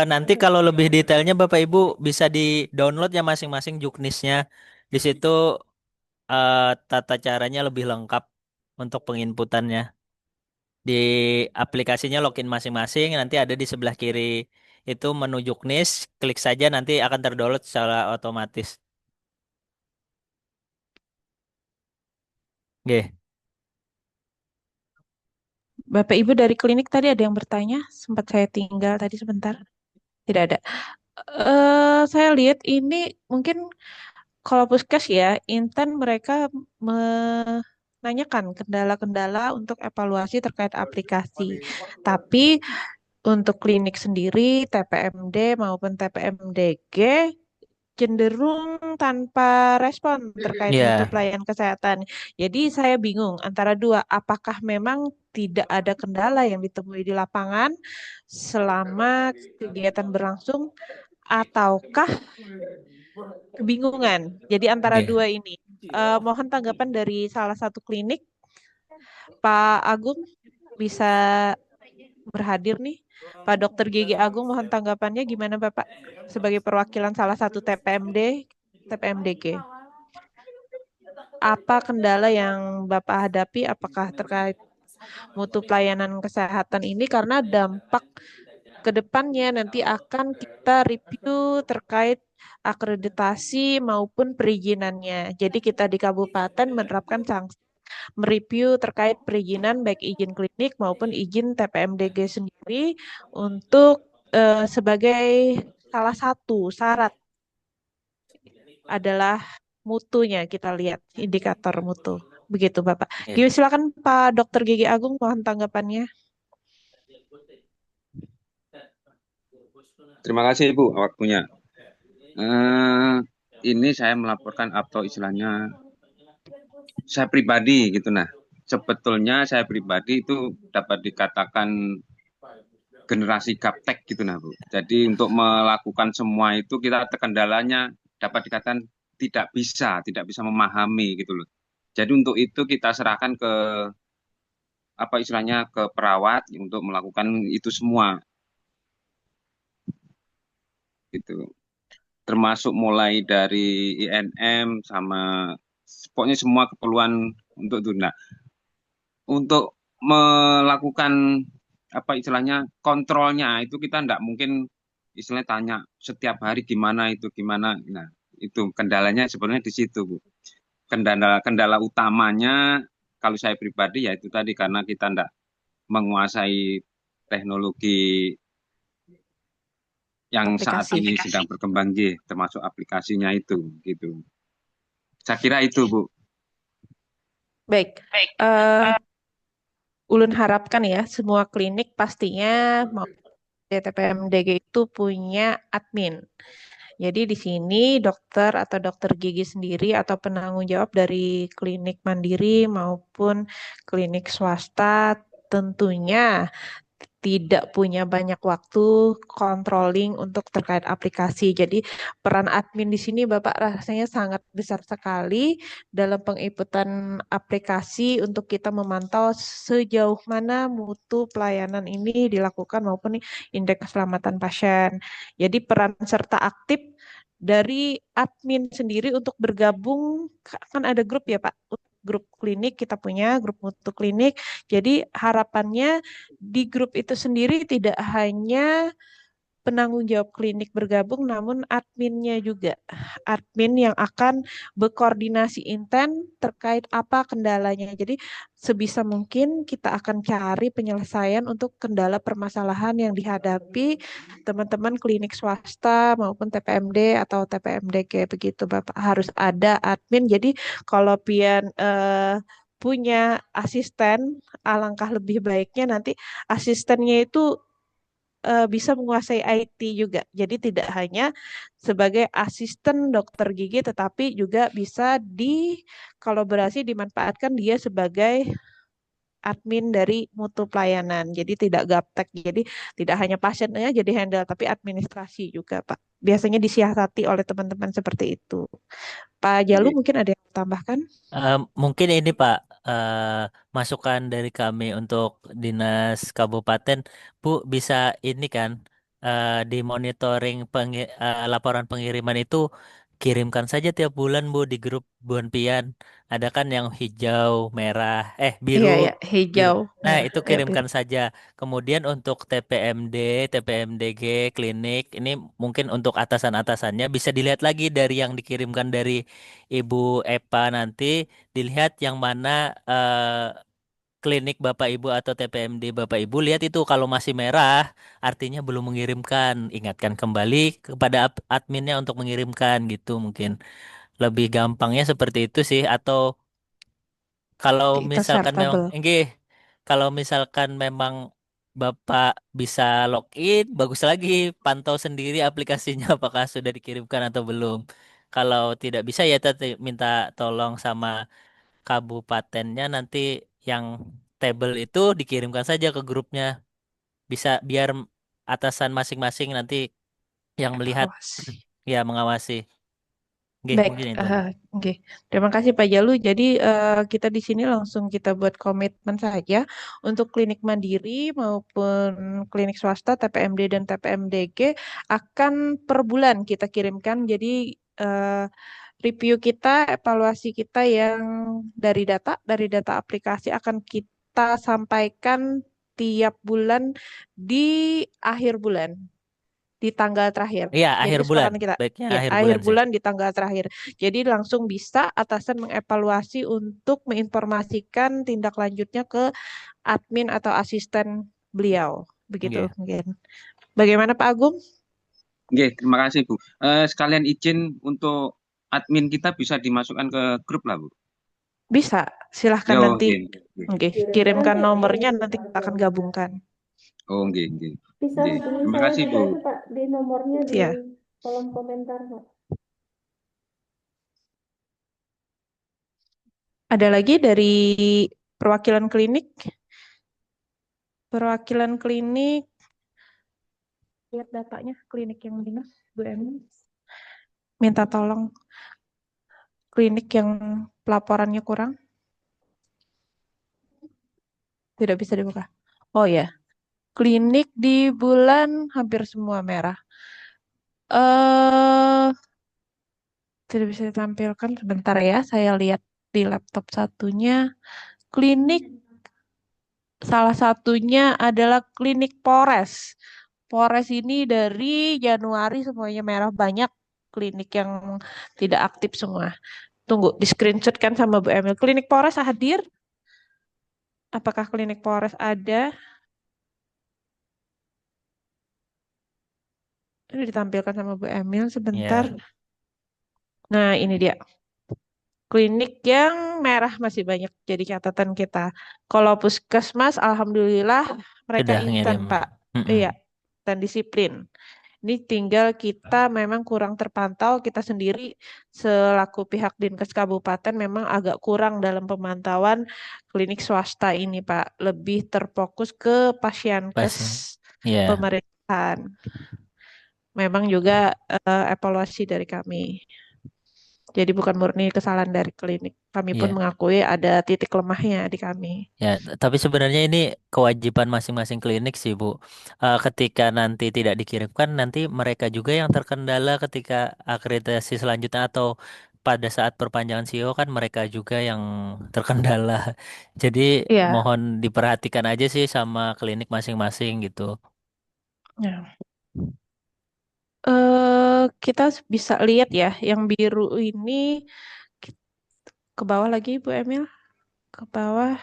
Nanti kalau lebih detailnya Bapak Ibu bisa di-download ya masing-masing juknisnya. Di situ tata caranya lebih lengkap untuk penginputannya. Di aplikasinya login masing-masing, nanti ada di sebelah kiri itu menu juknis, klik saja nanti akan terdownload secara otomatis. Oke.
Bapak Ibu dari klinik tadi ada yang bertanya, sempat saya tinggal tadi sebentar. Tidak ada. Saya lihat ini mungkin kalau puskes ya, Intan mereka menanyakan kendala-kendala untuk evaluasi terkait aplikasi. Tapi untuk klinik sendiri, TPMD maupun TPMDG cenderung tanpa respon terkait mutu
Ya,
pelayanan kesehatan. Jadi saya bingung antara dua, apakah memang tidak ada kendala yang ditemui di lapangan selama kegiatan berlangsung ataukah kebingungan. Jadi antara
oke.
dua ini. Mohon tanggapan dari salah satu klinik, Pak Agung bisa berhadir nih. Pak Dokter Gigi Agung, mohon tanggapannya gimana Bapak sebagai perwakilan salah satu TPMDG. Apa kendala yang Bapak hadapi? Apakah terkait mutu pelayanan kesehatan ini karena dampak ke depannya nanti akan kita review terkait akreditasi maupun perizinannya. Jadi kita di kabupaten menerapkan sanksi mereview terkait perizinan baik izin klinik maupun izin TPMDG sendiri untuk sebagai salah satu syarat adalah mutunya, kita lihat indikator mutu. Begitu Bapak.
Nggih.
Silakan Pak Dr. Gigi Agung, mohon tanggapannya.
Terima kasih Ibu waktunya. Ini saya melaporkan atau istilahnya saya pribadi gitu. Nah, sebetulnya saya pribadi itu dapat dikatakan generasi gaptek gitu nah Bu. Jadi untuk melakukan semua itu kita kendalanya dapat dikatakan tidak bisa memahami gitu loh. Jadi untuk itu kita serahkan ke apa istilahnya ke perawat untuk melakukan itu semua gitu. Termasuk mulai dari INM sama pokoknya semua keperluan untuk itu. Nah, untuk melakukan apa istilahnya kontrolnya itu kita enggak mungkin istilahnya tanya setiap hari gimana itu gimana. Nah, itu kendalanya sebenarnya di situ, Bu. Kendala utamanya kalau saya pribadi ya itu tadi karena kita enggak menguasai teknologi yang saat
Aplikasi.
ini sedang berkembang, termasuk aplikasinya itu, gitu. Saya kira itu, Bu.
Baik. Ulun harapkan ya semua klinik pastinya mau TPMDG itu punya admin. Jadi di sini dokter atau dokter gigi sendiri atau penanggung jawab dari klinik mandiri maupun klinik swasta tentunya tidak punya banyak waktu controlling untuk terkait aplikasi. Jadi peran admin di sini Bapak rasanya sangat besar sekali dalam penginputan aplikasi untuk kita memantau sejauh mana mutu pelayanan ini dilakukan maupun indeks keselamatan pasien. Jadi peran serta aktif dari admin sendiri untuk bergabung, kan ada grup ya Pak, grup klinik kita punya, grup mutu klinik. Jadi harapannya di grup itu sendiri tidak hanya penanggung jawab klinik bergabung, namun adminnya juga. Admin yang akan berkoordinasi intens terkait apa kendalanya. Jadi sebisa mungkin kita akan cari penyelesaian untuk kendala permasalahan yang dihadapi teman-teman klinik swasta maupun TPMD atau TPMDG begitu Bapak. Harus ada admin. Jadi kalau pian punya asisten, alangkah lebih baiknya nanti asistennya itu bisa menguasai IT juga. Jadi tidak hanya sebagai asisten dokter gigi, tetapi juga bisa dikolaborasi, dimanfaatkan dia sebagai admin dari mutu pelayanan. Jadi tidak gaptek. Jadi tidak hanya pasiennya jadi handle, tapi administrasi juga, Pak. Biasanya disiasati oleh teman-teman seperti itu. Pak Jalu mungkin ada yang tambahkan?
Mungkin ini Pak, masukan dari kami untuk dinas kabupaten, Bu bisa ini kan di monitoring laporan pengiriman itu kirimkan saja tiap bulan Bu di grup Buan Pian. Ada kan yang hijau, merah, biru,
Iya, ya,
biru.
hijau,
Nah
merah,
itu
ya, biru.
kirimkan saja. Kemudian untuk TPMD, TPMDG, klinik, ini mungkin untuk atasan-atasannya bisa dilihat lagi dari yang dikirimkan dari Ibu Epa nanti dilihat yang mana klinik Bapak Ibu atau TPMD Bapak Ibu lihat itu kalau masih merah artinya belum mengirimkan. Ingatkan kembali kepada adminnya untuk mengirimkan gitu mungkin. Lebih gampangnya seperti itu sih atau kalau
Kita
misalkan memang
sertable.
kalau misalkan memang Bapak bisa login, bagus lagi pantau sendiri aplikasinya apakah sudah dikirimkan atau belum. Kalau tidak bisa ya minta tolong sama kabupatennya nanti yang tabel itu dikirimkan saja ke grupnya. Bisa biar atasan masing-masing nanti yang melihat
Evaluasi.
ya mengawasi. Nggih,
Baik,
mungkin itu.
oke. Terima kasih Pak Jalu. Jadi kita di sini langsung kita buat komitmen saja untuk klinik mandiri maupun klinik swasta, TPMD dan TPMDG akan per bulan kita kirimkan. Jadi review kita, evaluasi kita yang dari data aplikasi akan kita sampaikan tiap bulan di akhir bulan. Di tanggal terakhir.
Iya,
Jadi
akhir bulan.
kesepakatan kita
Baiknya
ya
akhir
akhir
bulan sih.
bulan di tanggal terakhir. Jadi langsung bisa atasan mengevaluasi untuk menginformasikan tindak lanjutnya ke admin atau asisten beliau. Begitu
Nggih.
mungkin. Bagaimana Pak Agung?
Oke, terima kasih Bu. Sekalian izin untuk admin kita bisa dimasukkan ke grup lah Bu.
Bisa, silahkan
Yo,
nanti.
nggih, nggih.
Oke,
Kirimkan
kirimkan
nanti
nomornya,
di
nanti kita akan gabungkan.
Oh, nggih, nggih.
bisa
Nggih.
hubungi
Terima
saya
kasih,
juga
Bu.
itu Pak di nomornya di
Ya,
kolom komentar Pak.
ada lagi dari perwakilan klinik. Perwakilan klinik, lihat datanya, klinik yang mana, Bu Emi. Minta tolong klinik yang pelaporannya kurang, tidak bisa dibuka. Oh ya, klinik di bulan hampir semua merah. Eh, tidak bisa ditampilkan sebentar ya, saya lihat di laptop satunya. Klinik salah satunya adalah klinik Polres. Polres ini dari Januari semuanya merah, banyak klinik yang tidak aktif semua. Tunggu, di screenshot kan sama Bu Emil. Klinik Polres hadir? Apakah klinik Polres ada? Ini ditampilkan sama Bu Emil sebentar.
Ya,
Nah, ini dia. Klinik yang merah masih banyak jadi catatan kita. Kalau puskesmas, alhamdulillah mereka
sudah
instan,
ngirim.
Pak.
Mm-mm.
Iya, dan disiplin. Ini tinggal kita memang kurang terpantau, kita sendiri selaku pihak Dinkes Kabupaten memang agak kurang dalam pemantauan klinik swasta ini, Pak. Lebih terfokus ke pasienkes
Pasien. Ya,
pemerintahan. Memang juga evaluasi dari kami. Jadi bukan murni kesalahan dari klinik. Kami pun
ya.
mengakui ada titik lemahnya di kami.
Ya, tapi sebenarnya ini kewajiban masing-masing klinik sih, Bu. Ketika nanti tidak dikirimkan, nanti mereka juga yang terkendala ketika akreditasi selanjutnya atau pada saat perpanjangan CEO kan mereka juga yang terkendala. Jadi
Iya.
mohon diperhatikan aja sih sama klinik masing-masing gitu.
Ya. Kita bisa lihat ya, yang biru ini ke bawah lagi, Bu Emil, ke bawah.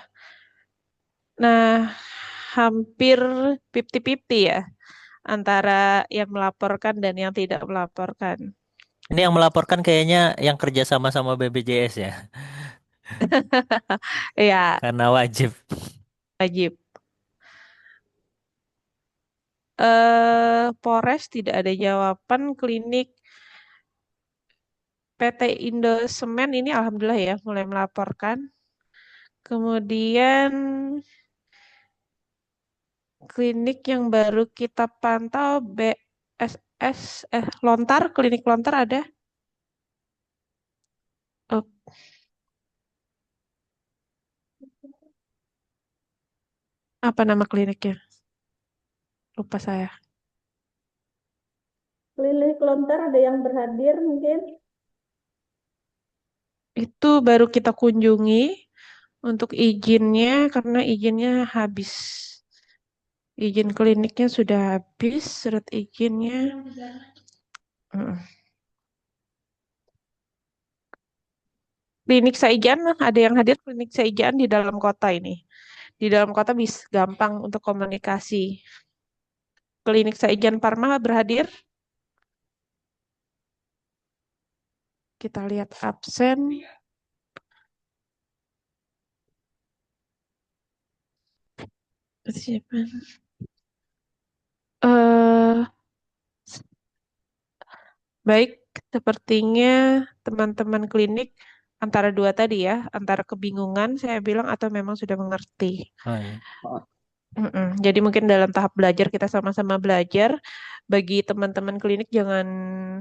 Nah, hampir 50-50 ya, antara yang melaporkan dan yang tidak melaporkan.
Ini yang melaporkan kayaknya yang kerja sama BPJS ya,
Ya,
karena wajib.
wajib. Polres tidak ada jawaban. Klinik PT Indosemen ini alhamdulillah ya mulai melaporkan. Kemudian klinik yang baru kita pantau BSS Lontar, klinik Lontar ada. Oh, apa nama kliniknya? Lupa saya.
Klinik Lontar ada yang berhadir mungkin?
Itu baru kita kunjungi untuk izinnya karena izinnya habis. Izin kliniknya sudah habis, surat izinnya. Mm. Klinik Saijan, ada yang hadir klinik Saijan di dalam kota ini. Di dalam kota bisa gampang untuk komunikasi. Klinik Saijan Parma berhadir. Kita lihat absen. Siapa? Eh, Baik, sepertinya teman-teman klinik antara dua tadi ya, antara kebingungan saya bilang atau memang sudah mengerti.
Oh iya.
Jadi mungkin dalam tahap belajar kita sama-sama belajar. Bagi teman-teman klinik jangan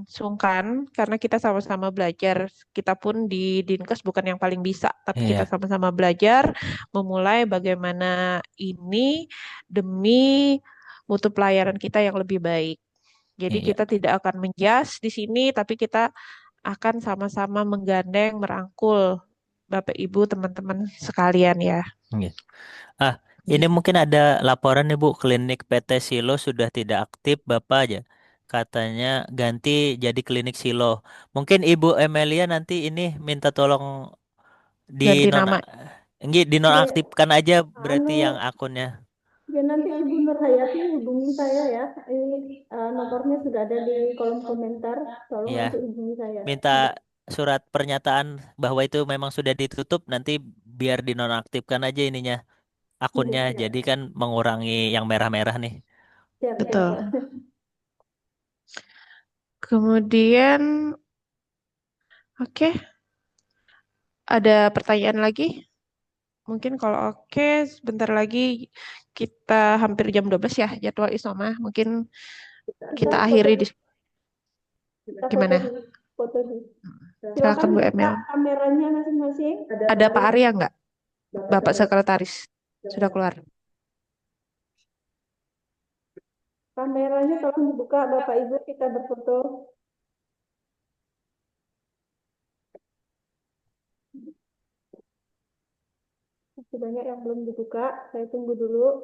sungkan karena kita sama-sama belajar. Kita pun di Dinkes bukan yang paling bisa, tapi kita
Iya.
sama-sama belajar memulai bagaimana ini demi mutu pelayanan kita yang lebih baik. Jadi
Iya.
kita tidak akan menjas di sini, tapi kita akan sama-sama menggandeng, merangkul Bapak Ibu, teman-teman sekalian ya.
Iya. Ini mungkin ada laporan nih Bu, klinik PT Silo sudah tidak aktif Bapak aja. Katanya ganti jadi klinik Silo. Mungkin Ibu Emilia nanti ini minta tolong di
Ganti
non
nama.
Ya,
dinonaktifkan aja berarti yang
anu,
akunnya.
ya nanti Ibu Nur Hayati hubungi saya ya. Ini nomornya sudah ada di kolom komentar. Tolong
Iya,
nanti hubungi saya.
minta surat pernyataan bahwa itu memang sudah ditutup, nanti biar dinonaktifkan aja ininya akunnya.
Iya,
Jadi kan mengurangi yang merah-merah nih.
siap,
Betul.
Pak.
Kemudian, oke, ada pertanyaan lagi? Mungkin kalau oke, sebentar lagi kita hampir jam 12 ya jadwal Isoma. Mungkin kita
Kita
akhiri di
kita
gimana?
foto dulu.
Silakan
Silakan
Bu
buka
Emil.
kameranya masing-masing.
Ada Pak Arya nggak? Bapak Sekretaris sudah keluar.
Kameranya tolong dibuka, Bapak Ibu, kita berfoto. Masih banyak yang belum dibuka, saya tunggu dulu.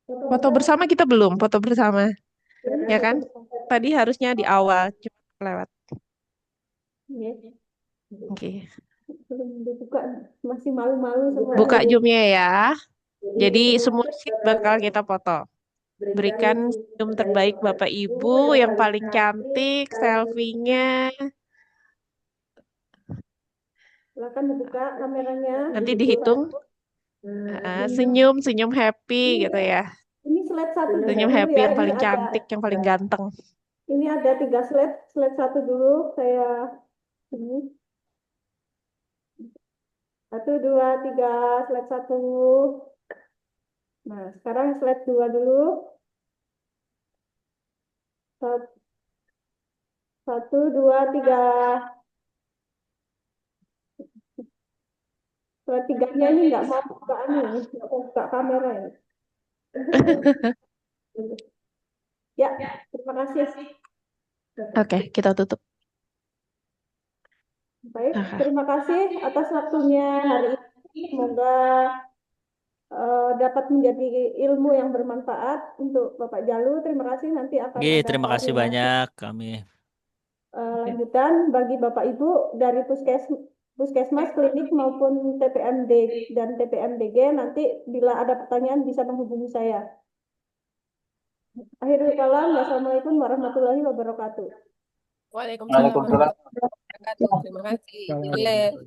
Foto bersama kita belum, foto bersama. Ya kan? Tadi harusnya di awal, cuma lewat.
Iya.
Oke.
Belum dibuka, masih malu-malu semua.
Buka Zoom-nya ya. Jadi semua sheet bakal kita foto. Berikan Zoom terbaik Bapak Ibu yang paling cantik, selfie-nya.
Silakan dibuka kameranya.
Nanti dihitung. Senyum, senyum happy gitu ya.
Ini slide satu
Senyum
dulu
happy
ya.
yang
Ini
paling
ada,
cantik, yang paling ganteng.
ini ada 3 slide. Slide satu dulu saya ini. 1, 2, 3, slide 1. Nah, sekarang slide 2 dulu. 1, 2, 3. Slide 3-nya ini nggak mau buka nggak mau buka kamera ya. Ya, terima kasih.
Oke, kita tutup.
Baik, terima kasih atas waktunya hari ini. Semoga dapat menjadi ilmu yang bermanfaat untuk Bapak Jalu. Terima kasih, nanti akan ada
Terima kasih
koordinasi
banyak kami.
lanjutan bagi Bapak Ibu dari Puskesmas, klinik maupun TPMD dan TPMDG. Nanti bila ada pertanyaan bisa menghubungi saya. Akhirul kalam, wassalamualaikum warahmatullahi wabarakatuh.
Waalaikumsalam
Waalaikumsalam.
warahmatullahi wabarakatuh. Terima kasih.